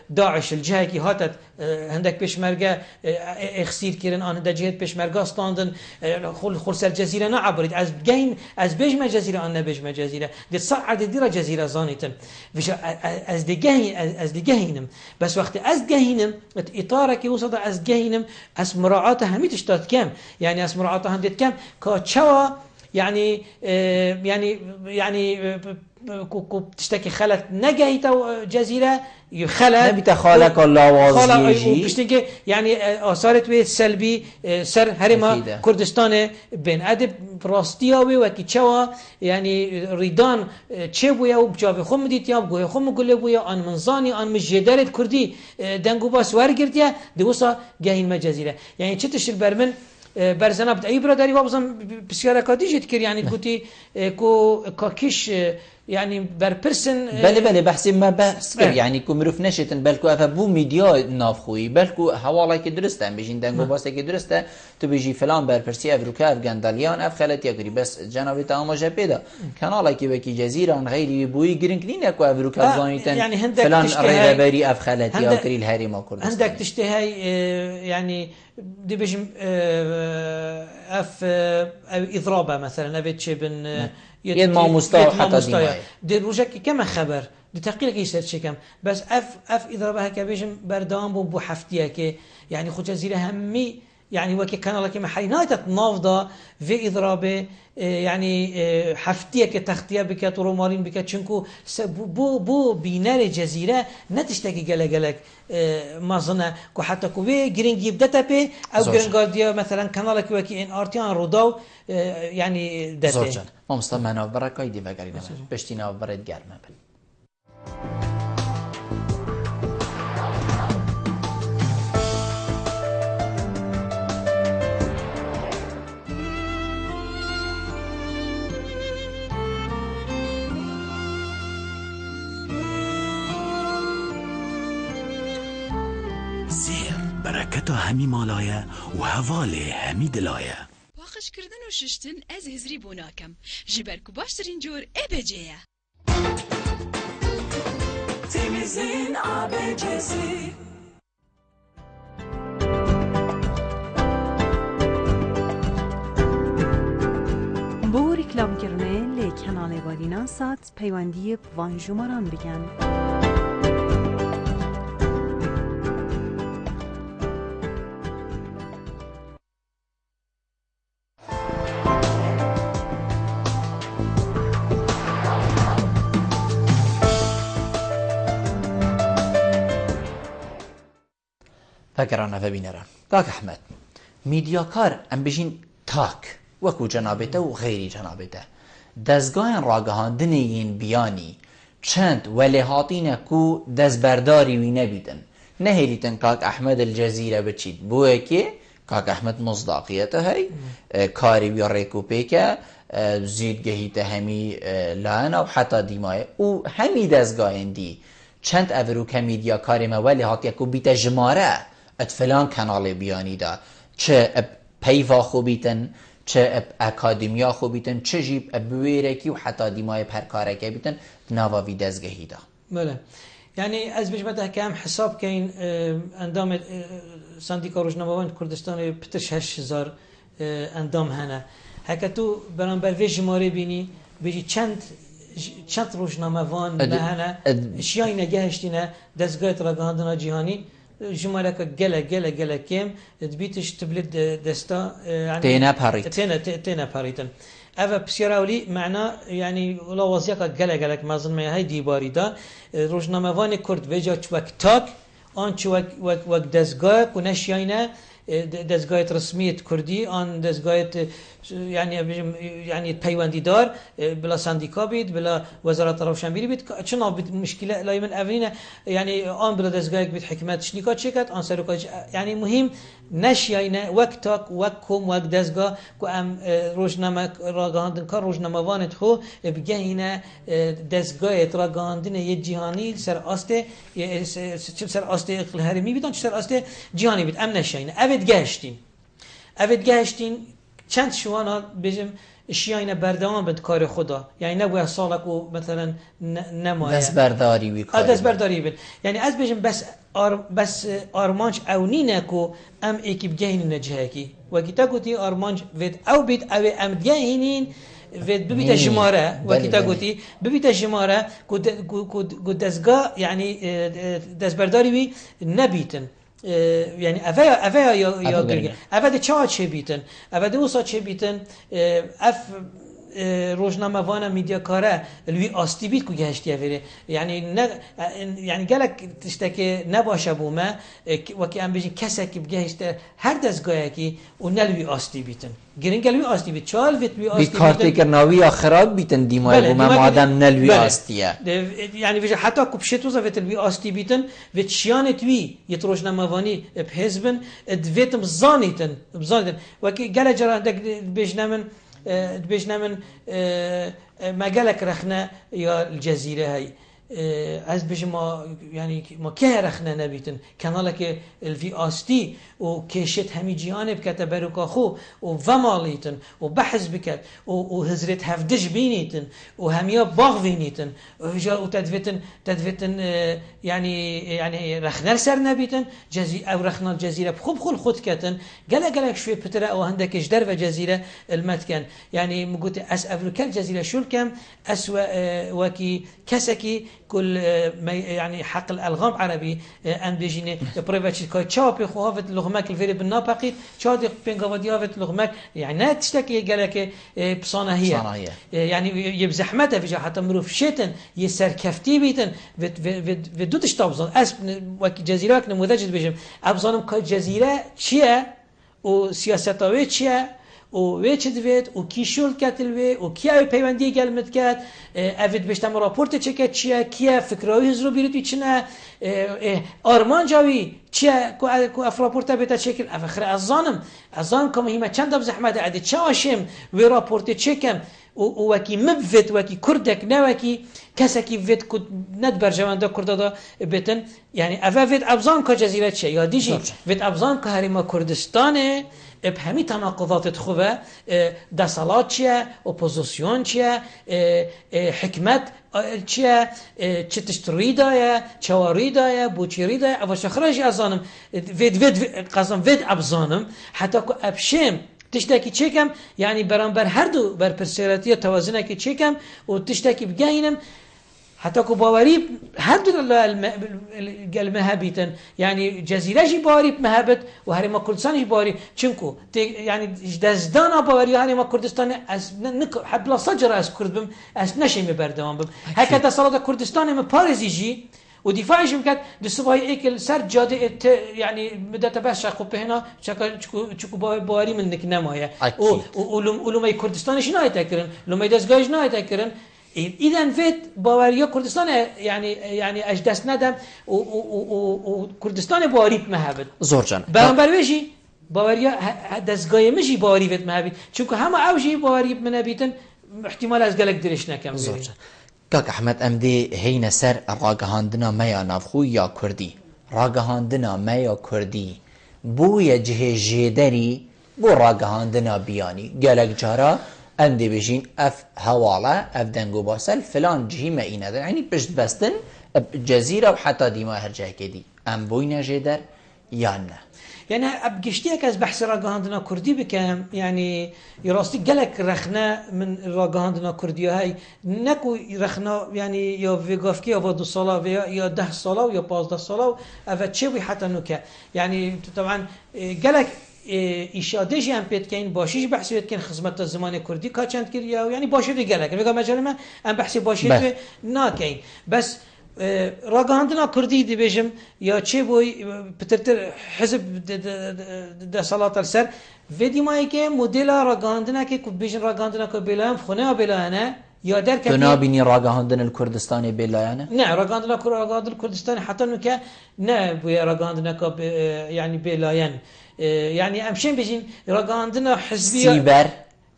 Speaker 2: داعش الجهه كي هاتت هندك بيشمرقه اخسير كيرن ان دجهت بيشمرقه استاندن خل سر جزيره نعبريت از جين از بيجما جزيره ان بيجما جزيره دي صعد ديره جزيره زانيتن فيش از دي جهينم بس وقت از جهينم اطارك يوصل از جهينم اس مراعاه هميت اشتات كم يعني اس مراعاه هندت كم كاتشوا يعني تشتكي خلت نجيت جزيرة يخلت
Speaker 1: نبي تخالك الله وازيجي
Speaker 2: بتشتكي يعني آثارت به سلبي سر هرما كردستان بين أدب راستياوي وكيتشوا يعني ريدان تشبويا وبجاب خم ديتيا بقول خم قول بويا أن منزاني أن مجدرت كردي دنگو باس ورقرتيا دوسا جاهين مجزيرة يعني تشتش البرمن برزنا بدأي برادري وابزم بسيارة كاديجت كير يعني قلتي كو كاكيش يعني بربرسن
Speaker 1: بله بحثي ما بحث كر يعني كو مروف نشتن بلكو افبو ميديا نافخوي بلكو حوالا كي درسته بيجين دنگو باسه كي درسته تو بيجي فلان برپرسي افروكا افغانداليان اف خلت يا بس جنابي تاما جبيدا كانالا كي بكي جزيره عن غيري بوي جرينكلين اكو افروكا زانيتن
Speaker 2: يعني
Speaker 1: فلان ريبري اف خلت يا كري الهرم كردستان
Speaker 2: عندك تشتهي يعني دي بيجم اف اضرابه مثلا ابيتش بن
Speaker 1: يد ما مستوى حتى ديماي
Speaker 2: دي روجك كما خبر دي تقيلك يسرش كم بس اف اضرابها كبيجم بردام بو حفتيه كي يعني خو جزيره همي يعني وكي كان لك محينات نافضه في اضرابه يعني حفتيه كتختيه بك رومالين بك تشنكو بو بينار جزيره نتشتكي جلجلك مازنا كو حتى كو في جرينجي بدتا بي او جرينجارديا مثلا كان لك وكي ان ارتيان روداو يعني دته
Speaker 1: ما مستمعنا بركاي دي بغارينا بشتينا برد گرمه بل
Speaker 5: برکت همی مالایه و حواله همی دلایه
Speaker 6: واخش کردن و ششتن از هزری بوناکم جبرکو باشترین جور ابجیه
Speaker 7: تیمیزین آبجزی
Speaker 8: بو ریکلام کرنه لی کانال وادینا سات پیوندی وان جمران بگن
Speaker 1: فكرنا فبينرا كاك أحمد ميدياكار أم بجين تاك وكو جنابته و غيري جنابته دزگاهن راگهاندنین بیانی چند ولهاتینه کو دزبرداری وی نبیدن نهیلیتن کاک احمد الجزیره بچید بوه که کاک احمد مصداقیته هی کاری بیا ریکو پیکه زیدگهیته همی لانا و حتی دیمایه و همی دزگاهن دی چند اورو که میدیا کاری ما ولهاتیه کو بیت جماره ات فلان کانال بیانی دا چه پیوا خوبیتن چه اکادمیا خوبیتن چه جیب بویرکی و حتی دیمای پرکارکی بیتن ناوا وی دزگهی دا
Speaker 2: بله يعني از بيش متى كام حساب كاين اندام سنديكا روزنامه‌وان كردستان بتش 8000 اندام هنا هكتو برانبر في جماري بيني بيجي چند روزنامه‌وان بهنا اشياء نگهشتينه دزگاه راگهاندنا جهاني جمارك گله كم تبيتش تبلد دستا يعني تينا باريتن أفا بسيراولي معنا يعني ولا وزيقة جلك ما ظن ما هاي ديباري دا روزنامه‌وان كرد وجا وك تاك آن وك دزگاه ونشياينه دزگاه رسمية كردي آن دزگاه يعني پیوندی دار بلا سندیکا بید بلا وزارت روشنبیری بید چون بید مشکل لای من اولینه يعني آن بلا دزگاه بید حکمت شنیکا چکت آن سرکا يعني مهم نشیاینه وک تاک وک کم وک دزگاه که ام روزنامه راگهاندن کار روزنامه‌وانت خو بگه اینه دزگاه راگهاندن یه جهانی سر آسته سر آسته اقل هرمی بیدن سر آسته جهانی بید ام نشیاینه اوید گهشتین چند شوانا بجم اشیاء بردوام بند کار خدا یعنی نبوده سالک و مثلا نمایه
Speaker 1: دست برداری وی کاری
Speaker 2: دست برداری بند یعنی از بجم بس آرمانج او نینه کو ام ایکی بگهین نجه کی و کی تا گوتی آرمانج ود او بید او ام گهینین ود ببیت جماره و کی تا گوتی ببیت جماره کو دزگاه یعنی دست برداری وی نبیتن يعني أفا يا أفا تشاهد شيء بيتن أفا دوسات شيء بيتن أف روزنامه وانا ميديا كاره الوي آستی بید که گهشتی افیره يعني قالك تشتكي نباشه بوما وكي ام بيجي كسك بگهشته هر دستگاهی کی اون نلوي آستی بیتن گرین گلوی آستی بید چال ویت وی آستی
Speaker 1: بید کارتی کرناوی خراب بیتن دیمای بوما مادم نلوي آستیه
Speaker 2: يعني بيجي حتى كبشت وزا ویت الوي آستی بیتن ویت شیانت وی یت روزنامه وانی بحزبن ویت مزانیتن وكي قال جرا بيجنا من ما قالك رخنا يا الجزيرة هاي از بيش ما يعني ما كه رخنا نبيتن كانالك الفي آستي وكيشت همي جيانب كتبرك أخو وفماليتن وبحث بكت وهزرت هفدش بينيتن وهميا باغ بينيتن وتدفتن يعني رخنا سر نبيتن أو رخنا الجزيرة بخوب خود كتن قالك شوي بترى أو عندك جدر وجزيرة المتكن يعني مقولت أس أفريقيا الجزيرة شو الكم أسوأ وكي كسكي كل يعني حق الألغام عربي أن بيجيني بريفاتشي كاي تشابي خوافت لغمك الفيري بالنابقي تشادي بينغافديافت لغمك يعني لا تشتكي قالك بصانة هي يعني يبزحمتها في حتى مروف شيتن يسر كفتي بيتن في دوتش تابزان أس وكي جزيرة نموذج بيجم أبزانم كاي جزيرة شيا وسياستاوي شيا وی چه دوید و کی شول کتل وی و کی او پیوندی گلمت کرد اوید بشتم راپورت چکت چیه کیه فکرایی هزرو بیرد چنه آرمان جاوی چیه کو اف راپورت بیتا چکل افخر ازانم که مهمه چند دب زحمت عده چه آشم وی راپورت چکم و وکی مبفت وکی کردک نه وکی کسی وید کد ند برجوانده کرده دا بیتن یعنی اوه وید ابزان که جزیره چه یا دیجی وید ابزان که هریما کردستانه بهمی تناقضات خوبه دسالات چیه اپوزیسیون چیه حکمت چیه چه تشتری دایه چواری دایه بوچیری دایه اول شخراج ازانم وید قصدم وید ابزانم حتی که ابشم تشتاکی چکم یعنی برانبر هر دو بر پرسیراتی توازنه که چکم و تشتاکی بگاینم حتی که باوری هر دو المهابیتن یعنی جزیره جی باوری مهابت و هرما کردستانش باوری چونکو یعنی دزدان باوری هرما کردستان از حبلا صجر از کرد بم از نشیم بردوام بم هکذا صلاة کردستان من پارزی جی و دفاعش میکرد دستوهای ایکل سر جاده یعنی مدت بس شخو به هنا چکو باوری من نک نمایه و علومای کردستانش نهایت کردن علومای دستگاهش نهایت کردن ایدن فیت باوریا کردستان یعنی اجدست ندم و کردستان باوری مهابد
Speaker 1: زور جان
Speaker 2: برانبرویشی باوریا دستگاه مشی باوری فیت مهابد چونکه همه اوجی باوری منابیتن احتمال از گلک درش نکم
Speaker 1: زور جان کاک احمد امدی هین سر راگهاندنا میا نافخو یا کردی راگهاندنا میا کردی بوی جه جیدری بو راگهاندنا بیانی گلک جارا اندی بجین اف حواله اف دنگو باسل فلان جهی ما اینه در یعنی پشت بستن جزیره و حتی دیما هر جای کدی ام بوی جیدر یا نه
Speaker 2: يعني ابقشتيك از بحث راگهاندنا كردي بكم يعني يراستي قالك رخنا من راگهاندنا كردي هاي نكو رخنا يعني يا فيغافكي يا 2 ساله يا 10 ساله يا 15 ساله اف تشوي حتى نوكا يعني طبعا قالك ایشاده‌ای هم پیدا کردن باشیش بحثی پیدا کردن خدمت زمان کردی کاچند کردیا یعنی باشه دیگه لکن میگم مجال من هم بحثی باشه نکن بس راگهاندنا کردی دی بجم یا چه بوی پترتر حزب د صلات السر ودی مایی که مدل راگهاندنا که بجن راگهاندنا که بلایم خونه بلایانه یا در که
Speaker 1: تو نبینی راگهاندن الکردستانی بلایانه
Speaker 2: نه راگهاندنا کردستانی حتی نکه نه بوی راگهاندنا که یعنی بلاین يعني امشين بيجين راگهاندنا حزبيه
Speaker 1: سيبر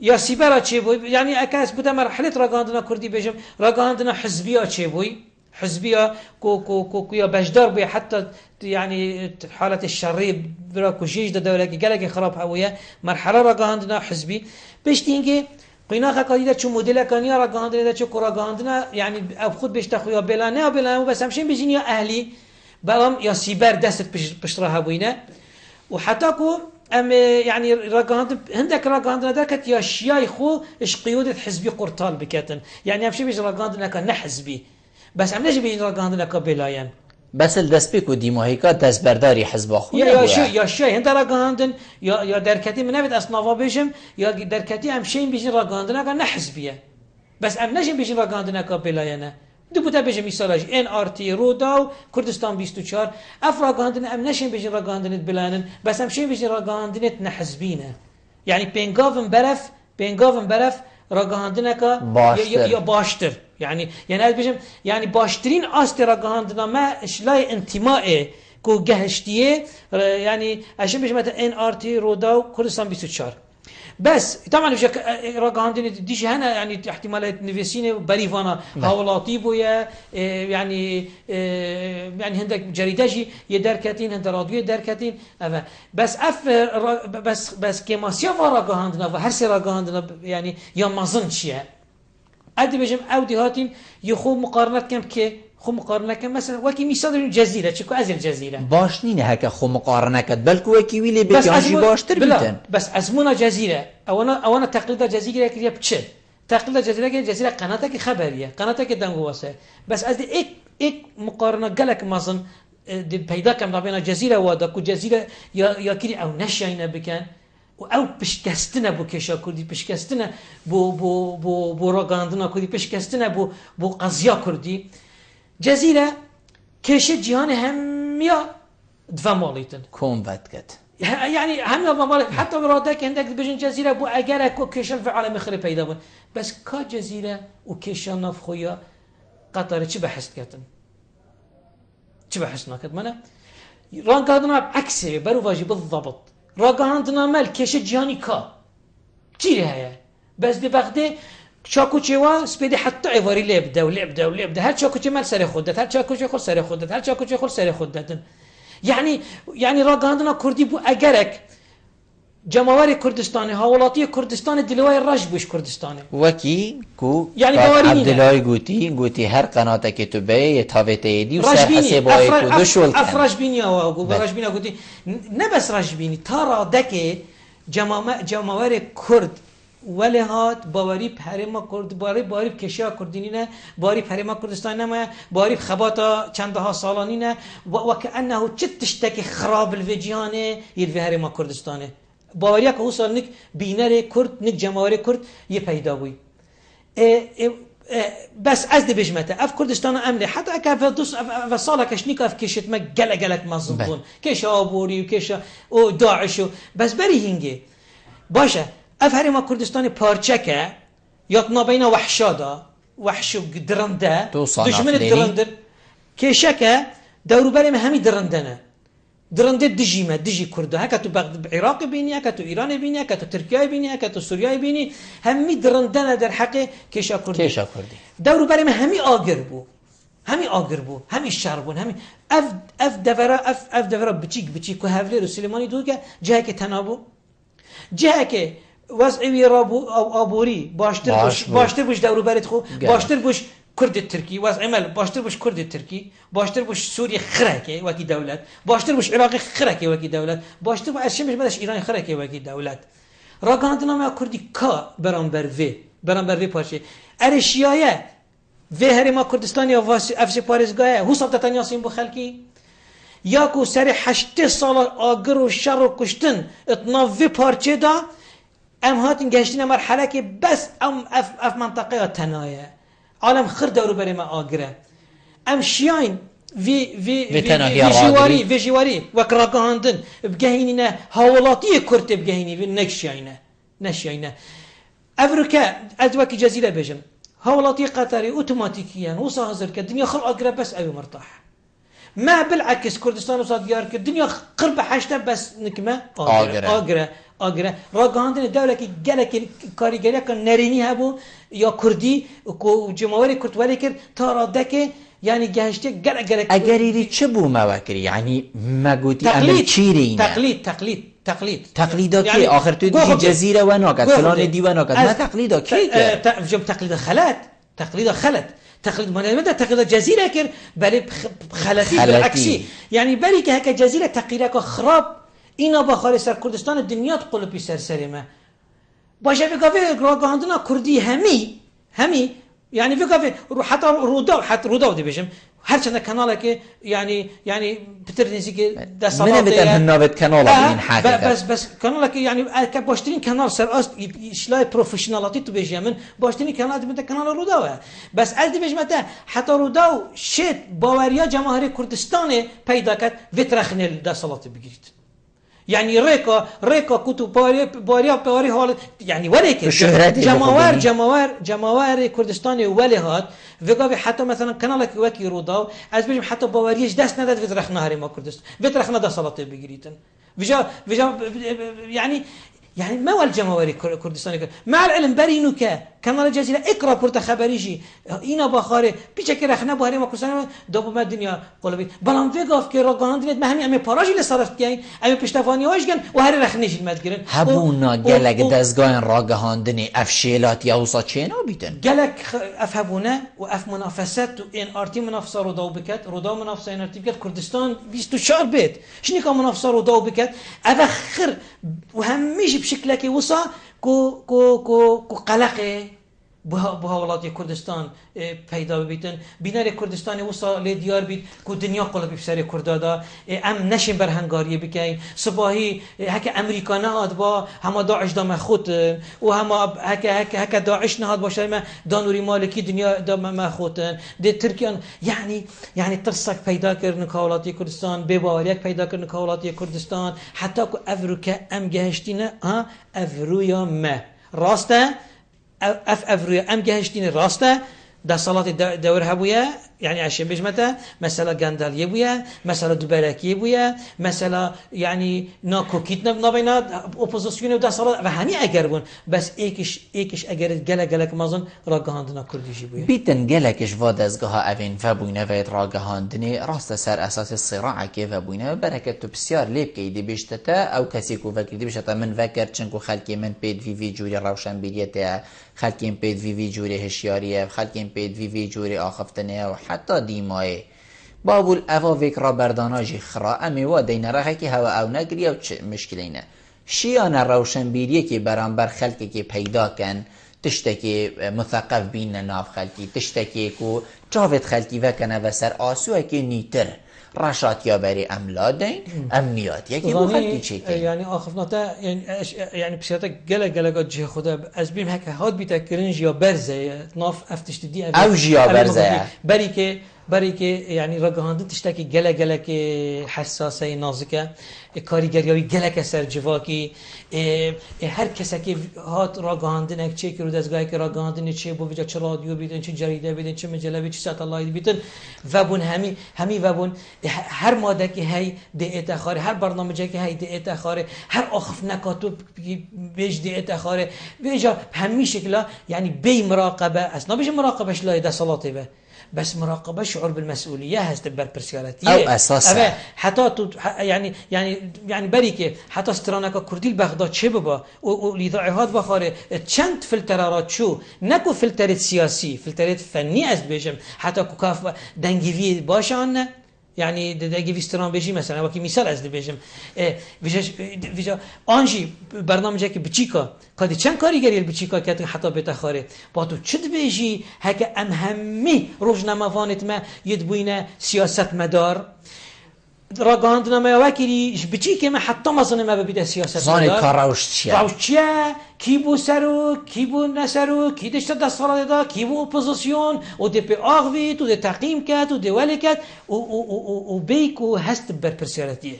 Speaker 2: يا سيبر چه بوي يعني اكاس بده مرحله راگهاندنا كردي بيجم راگهاندنا حزبيه چه بوي حزبيه كو يا بجدار بي حتى يعني حاله الشري براكو جيش ده دوله قالك خراب هويه مرحله راگهاندنا حزبي بيشتينجي قيناخه قاعده چو مدل كانيا راگهاندنا ده چو راگهاندنا يعني خود بيشت خويا بلا بس امشين بيجين يا اهلي بلام يا سيبر دست بشرها بوينه وحتى كو ام يعني راگهاند هندك راگهاندنا دركت يا شياي خو اش قيوده حزبي قرطال بكاتن يعني امشي بيج راگهاندنا كان حزبي بس عم نجي بيج راگهاندنا كبلاين
Speaker 1: بس الدسبيك وديما هيك دس برداري حزب اخو
Speaker 2: يا شيء هند راگهاندن يا دركتي من نبت اصنافا بيجم يا دركتي امشي بيج راگهاندنا كان حزبيه بس ام نجي بيج راگهاندنا كبلاين دو بوده بيجي مثالاج NRT رودا كردستان 24 اف راگهاندن ام نشين بيجي راگهاندن بلانن بس ام شين بيجي راگهاندن نحزبينه يعني بينغافن برف راگهاندن کا یا باشتر يعني از بيجم يعني باشترين است راگهاندن ما اشلای انتماء کو گهشتیه يعني اشين بيجي مثلا NRT رودا كردستان 24 بس طبعا راگهاندن ديش هنا يعني احتمالات نفسينه بريفانا هولاتي بويا يعني هندك جريدهجي يدركتين هند راديو يدركتين بس كماسيا راگهاندنا و هر سي راگهاندنا يعني يا مازن شيء ادي بجم اودي هاتين يخو مقارنات كم كي خو مقارنه كم مثلا وكي مثال الجزيره تشكو از الجزيره
Speaker 1: باش نين هكا خو مقارنه كد بل وكي ويلي بيجي باشتر بيتن
Speaker 2: بس ازمونه جزيره او انا تقليد جزيره كي بتش تقليد جزيره قناتك خبريه قناتك دنگو واسه بس از اك مقارنه قالك مثلا دي پیدا كم بين جزيره ودا كو جزيره يا كيري او نشاينه بكن او پشکستنه بو کشا کردی پشکستنه بو راگهاندنا کردی پشکستنه بو قضیه کردی جزیره کشه جهان همیا دو مالیتن
Speaker 1: کنوت کد
Speaker 2: يعني هم ممالك حتى برادك عندك بجن جزيرة بو اگر کو کشل في عالم خري پیدا بون بس کا جزيرة و کشل ناف خويا قطر چه بحث کردن چه بحث نکرد منه راگاندنا عكسه برو واجب بالضبط راگاندنا مال کش جهانی کا چیه هيا بس دي بغده چاکو چوا سپیدی حتی ایواری لبده هر چاکو چه مال سر خودت هر چاکو چه خود سر خودت هر چاکو چه خود سر خودت يعني راگاندنا کردی بو اگرک جماوری کردستانی هاولاتی کردستان دلوای رش بوش کردستانی
Speaker 1: وکی کو
Speaker 2: يعني
Speaker 1: عبدالله گوتی هر قناته که تو به تاوته ایدی و سر حسابای کدو شول کن
Speaker 2: افرش بینی و رش بینی گوتی نه بس رش بینی تارا دکه جماوری کرد ولی هات باوری پرما کرد باری کشیا کردینی نه باری پرما کردستان نه باری خباتا چند ها سالانی نه و کانه چه تشتکی خراب الوجیانه یل هرما کردستانه باوریا که سال نک بینر کرد نک جماوری کرد یه پیدا بوی بس از دی بجمته اف کردستان امنه حتی اگه و سالا کشنیک اف کشت ما گلک مظلوم کش آبوری و کش او داعش بس بری هنگه باشه اف هرما کردستان پارچه که یا نابینا وحشادا وحش و درنده دشمن درنده کشه که دورو بریم همی درندنه درنده دجی کرده هکا تو عراق بینی هکا تو ایران بینی هکا تو ترکیه بینی هکا تو سوریه بینی همی درندنه در حق کشا کردی دورو بریم همی آگر بو همی شربون همی اف دورا بچیک که هفله رو سلیمانی دو که جه که تنابو جه که وضعی رابو آبوری باشتر بوش دورو برید خو باشتر بوش کرد ترکی وضع عمل باشتر بوش کرد ترکی باشتر بوش سوریه خرکه وکی دولت باشتر بوش عراق خرکه وکی دولت باشتر بوش اشمش بدش ایران خرکه وکی دولت راگاندنا ما کردی کا برانبر وی پارچه ارشیایه وی هرما کردستان یا افش پارزگاه حساب دتانیا سیم بو خلکی یا کو سر 8 سال آگر و شر و کشتن اتناف وی پارچه دا ام هاتین گشتین مرحله که بس ام اف منطقه تنایه عالم خر دورو برای ما آگره ام شیاین وی جواری وک راگاندن بگهینی نه حوالاتی کرد بگهینی وی نشیاینه افریقا از وکی جزیره بجم حوالاتی قطری اوتوماتیکیان وصا حاضر که دنیا خل آگره بس اوی مرتاح ما بالعكس كردستان وصاد ديار الدنيا قرب حشته بس نكمه آگره راگاندن دوله که گلک کاریگری کن نرینی هبو یا کردی کو جمهوری کرد ولی کرد تا راده که یعنی گهشته گلک
Speaker 1: اگری چه بو موکری یعنی مگوتی عمل چیری تقلیدا کی آخر تو دی جزیره و ناکد فلان دی و ناکد ما تقلیدا کی
Speaker 2: تقلید خلط تقلید معنی تقلید جزیره کرد بله خلطی بالعکسی یعنی بلی که هک جزیره تقلیده که خراب اینا با خارج سر کردستان دنیا قلبی سر ما باشه بگاوی راگاندنا کردی همی یعنی بگاوی حتی رودا دی بشم هر چند کانال که یعنی پتر نیزی که
Speaker 1: دستاورد من بتم نوبت کانال این حقیقت
Speaker 2: بس کانال که یعنی که باشترین کانال سر است اشلای پروفشنالاتی تو بجمن باشترین کانال دی کانال رودا بس از دی بجمته حتی رودا شت باوریا جماهیر کردستان پیدا کرد وترخنل دستالات بگیرید يعني ريكا كتب باري حال يعني ولكن جماوار كردستان ولهات وقاوي حتى مثلا كانالك وكي رودا از بيجم حتى باوريش دست نداد وترخنا هاري ما كردستان وترخنا دا صلاة بگيريتن وجا يعني ما هو الجماهير كردستان مع العلم برينو كانال الجزيرة اقرا كرت خبريجي اینا باخاره پیچه که رخنه بهاری ما کردستان دوباره ما دنیا قلبی بلام وگاف که راگاندنت ما همین پاراجی لصرفت کین امی پشتوانی هاش گن و هر رخنهش المدگرن
Speaker 1: هبونا گلک دزگاه راگاندنی افشیلات یا وسا چینا بیتن
Speaker 2: گلک افهبونه و اف منافسات و ان ارتی منافسه رو داو بکت رودا منافسه ان ارتی بکت کردستان 24 بیت شنو که منافسه رو داو بکت اواخر و همیشه بشکل که وسا کو قلقه بها ولات کردستان پیدا بیتن بینار کردستان وسا لیدیار بید کو دنیا قلبی بسر کردادا ام نشیم بر هنگاری بکن سپاهی هک امریکا نهاد با همه داعش دام خود و همه هک داعش نهاد باشه ما دانوری مالکی دنیا دام ما خود ده ترکیان یعنی ترسک پیدا کردن کولات کردستان بباریک پیدا کردن کولات کردستان حتی کو افروکه ام گهشتینه ها افرویا ما راسته افرویا ام گهشتینه راسته ده صلاة دور هبويا يعني عشان بيجمته مثلا قنداليه بويا مثلا دبركيه بويا مثلا يعني ناكوكيت نبينات اوبوزيسيون وده صلاة وهني اگربون بس ایکش اگر گلک مازن راگهاندنا کردیجی بويا
Speaker 1: بیتن گلکش و دزگاه اوین و بوینه وید راگهاندنی راست سر اساس صراع که و بوینه برکت تو بسیار لیب که دی بیشتتا او کسی کو وکر دی بیشتتا من وکر چنکو خلکی من پید وی جوری روشن بیلیته خلکیم پید وی جوری هشیاریه خلکیم پید وی جوری آخفتنه و حتی دیمای بابول اوا وکر برداناجی خرا امی و دینره که هوا او نگری او چه مشکلینه شیان روشن بیلیه که برانبر خلکی که پیدا کن تشتكي مثقف بين ناف خلقي تشتكي كو جاوت خلقي وكنا وسر آسوه كي نيتر رشات يا بري أملادين أمنيات يكي بو خلقي چيكي
Speaker 2: يعني آخفناتا يعني بسيطة جلق جه خدا از بيم هكا هاد بيتا كرنج يا برزه ناف افتشت دي
Speaker 1: او جيا برزه
Speaker 2: بري که يعني راگهاندن تشتكي جلق حساسه نازكه کاریگری گلک سر جواکی هر کسی که هات راگهاندن اک چه که رو دستگاهی که راگهاندن چه بو وجا چه رادیو بیدن چه جریده بیدن چه مجله بیدن چه ساتلایت بیدن و بون همی و بون هر ماده که هی دیت اخاره هر برنامه که هی دیت اخاره هر آخف نکاتو بیش دیت اخاره بیجا همین شکلا یعنی بی مراقبه اصلا بیش مراقبهش لایده صلاته به بس مراقبه شعور بالمسؤوليه هست برپرسیالتی
Speaker 1: او اساسا
Speaker 2: حتی تو يعني بري که حتی استرانکا کردی بغداد چه ببا و لیداعیات بخاره چند فلترارات شو نکو فلترت سیاسی فلترت فنی از بيجم حتی کو کاف دنگیوی باشان يعني دقيقة في استراتيجي مثلا وكي مثال از بيجم ویژه آنجی برنامه که بچیکا کادی چند کاریگری بچیکا که حتی بتخاره با تو چد بیجی هک همه روزنامه‌وانت ما يدبوينه سیاست مدار راگهاندنا ما وکیلی بچی که ما حتی مثلا ما ببیده سیاست
Speaker 1: زانی کاراوش
Speaker 2: چیه کی بو سرو کی بو نسرو کی دشت دستورات دا کی بو اپوزیسیون و دی پی آغویت و دی تقییم کرد و دی ولی کرد و بیکو هست برپرسیالتیه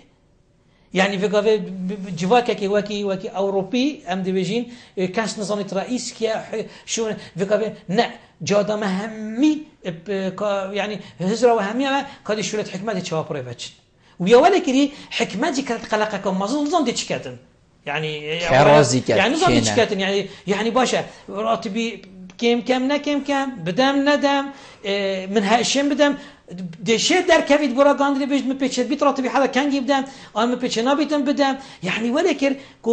Speaker 2: يعني في قضية جواكا كي وكي أوروبي أم دبيجين كاس نظامة رئيس كي شو في قضية نا جادا مهمي يعني هزرة وهمية كادي شولة حكمة تشواب ريبتش ويا ولا كذي حكمة كانت قلقة كم نظام دي تشكاتن يعني نظام دي تشكاتن يعني باشا راتبي كم بدم ندم من هاشم بدم دشه در کوید برا گاندی بیش میپیچد بیت راتبی حالا کنگی بدم آن میپیچ نبیتم بدم یعنی ولی کر کو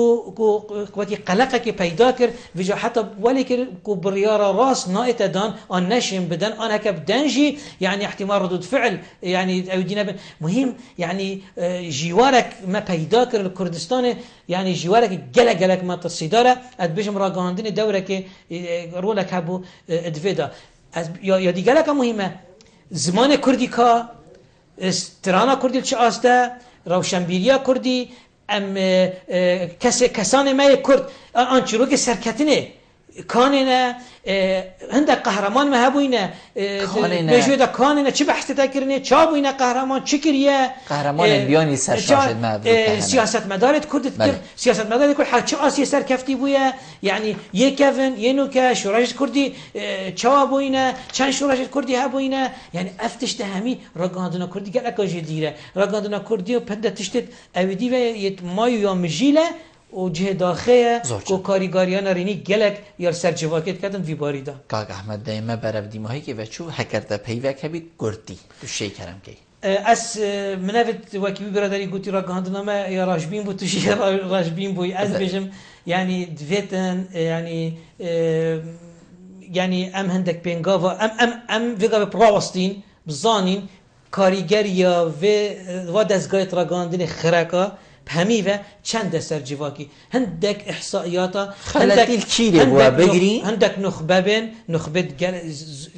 Speaker 2: وقتی قلقه که پیدا کر ویجا حتی ولی کر کو بریارا راس نایت دان آن نشیم بدن آن هکب دنجی یعنی احتمال ردود فعل یعنی او دینا مهم یعنی جوارک ما پیدا کر کردستان یعنی جوارک گلک ما تصدیره اد بیشم را گاندین دوره که رولک هبو ادویدا از یا دیگه که مهمه زمان کردی که استرانا کردی چه آسته روشنبیریا کردی ام کسان ما کرد آنچه که سرکتنه کانینه هنده قهرمان ما هبوینه بجوده کانینه چه بحث تکرینه چه بوینه قهرمان چه کریه
Speaker 1: قهرمان بیانی سرشاشد ما
Speaker 2: سیاست مدارت کردت سیاست مدارت کرد هر چه آسیه سرکفتی بویه یعنی یک کفن یه نوکه شورایش کردی چه بوینه چند شورایش کردی هبوینه یعنی افتش ده همی راگاندنا کردی گل اکاجی دیره راگاندنا کردی و پنده تشتت اویدی و یه مایو یا مجیله و جه داخله کو کاریگاریان رینی گلک یا سر جواکت کردن وی باریدا
Speaker 1: کاغ احمد دائما برف دیماهی که وچو هکرده پیوک هبید گردی تو شی کرم کی
Speaker 2: اس منافت وکی برادری گوتی را گاندنا ما یا راجبین بو تو شی راجبین بو از بجم یعنی دویتن یعنی ام هندک پنگاوا ام ویگا پراوستین بزانین کاریگریا و دستگاه را گاندن خرکا همي و چند سرجواكي هندك احصائياتا
Speaker 1: خلتي الكيلي بوا بقري
Speaker 2: هندك نخبه بن نخبه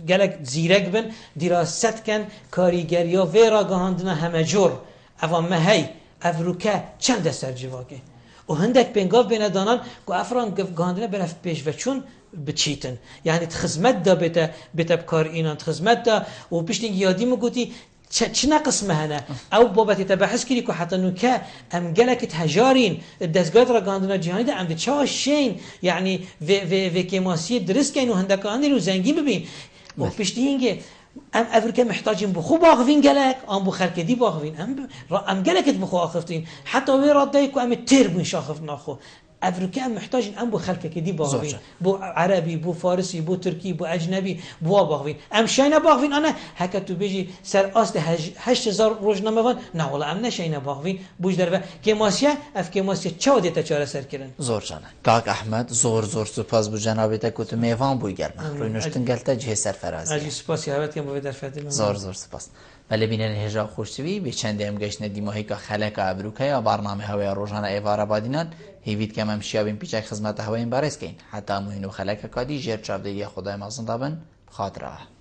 Speaker 2: گلك زيرك بن دراسات كان كاريگريا ويرا گهاندنا همه جور اوام هي افروكا چند سرجواكي و هندك بنگاف بين دانان کو افران گهاندنا برف پیش و چون بتشيتن يعني تخزمت دا بتا بكار اينان تخزمت دا و بيشتنگ يادي مگوتي چه نقص مهنه او بابت تبحث كري كو حتى نوكا ام گلك تهجارين الدزگات را گاندنا جهاني دا ام ده چاشين يعني في كيماسي درس كاين و هندك اندرو زنگي ببين و بيشتنگ ام افريكا محتاجين بخو باغفين گلك ام بو خلق دي باغفين ام گلك بخو اخفتين حتى وي رادايكو ام تير بو شاخف ناخو افريقيا محتاجين ام بو خلق كدي باغوين بو عربي بو فارسي بو تركي بو اجنبي بو باغوين ام شينا باغوين انا هكا تو بيجي سر است 8000 روزنامه نه والله ام نشينا باغوين بوش دربه كيماسيا اف كيماسيا چاو ديتا چاره سر كرن
Speaker 1: زور جانا كاك احمد زور سپاس بو جنابته كتو ميوان بو گرم روي نشتن گلتا جه سرفراز
Speaker 2: اجي سپاس يابت كم بو در فدي
Speaker 1: زور سپاس ولی بینن هجا خوشتوی به چند ام گشت ندیماهی که خلق ابروکا یا برنامه هوای روزانه ایوارا بادینان هیوید که ممشیا بین پیچک خدمت هوای این بارس کین حتی موینو خلق کادی جر چابده خدای مازن دابن خاطره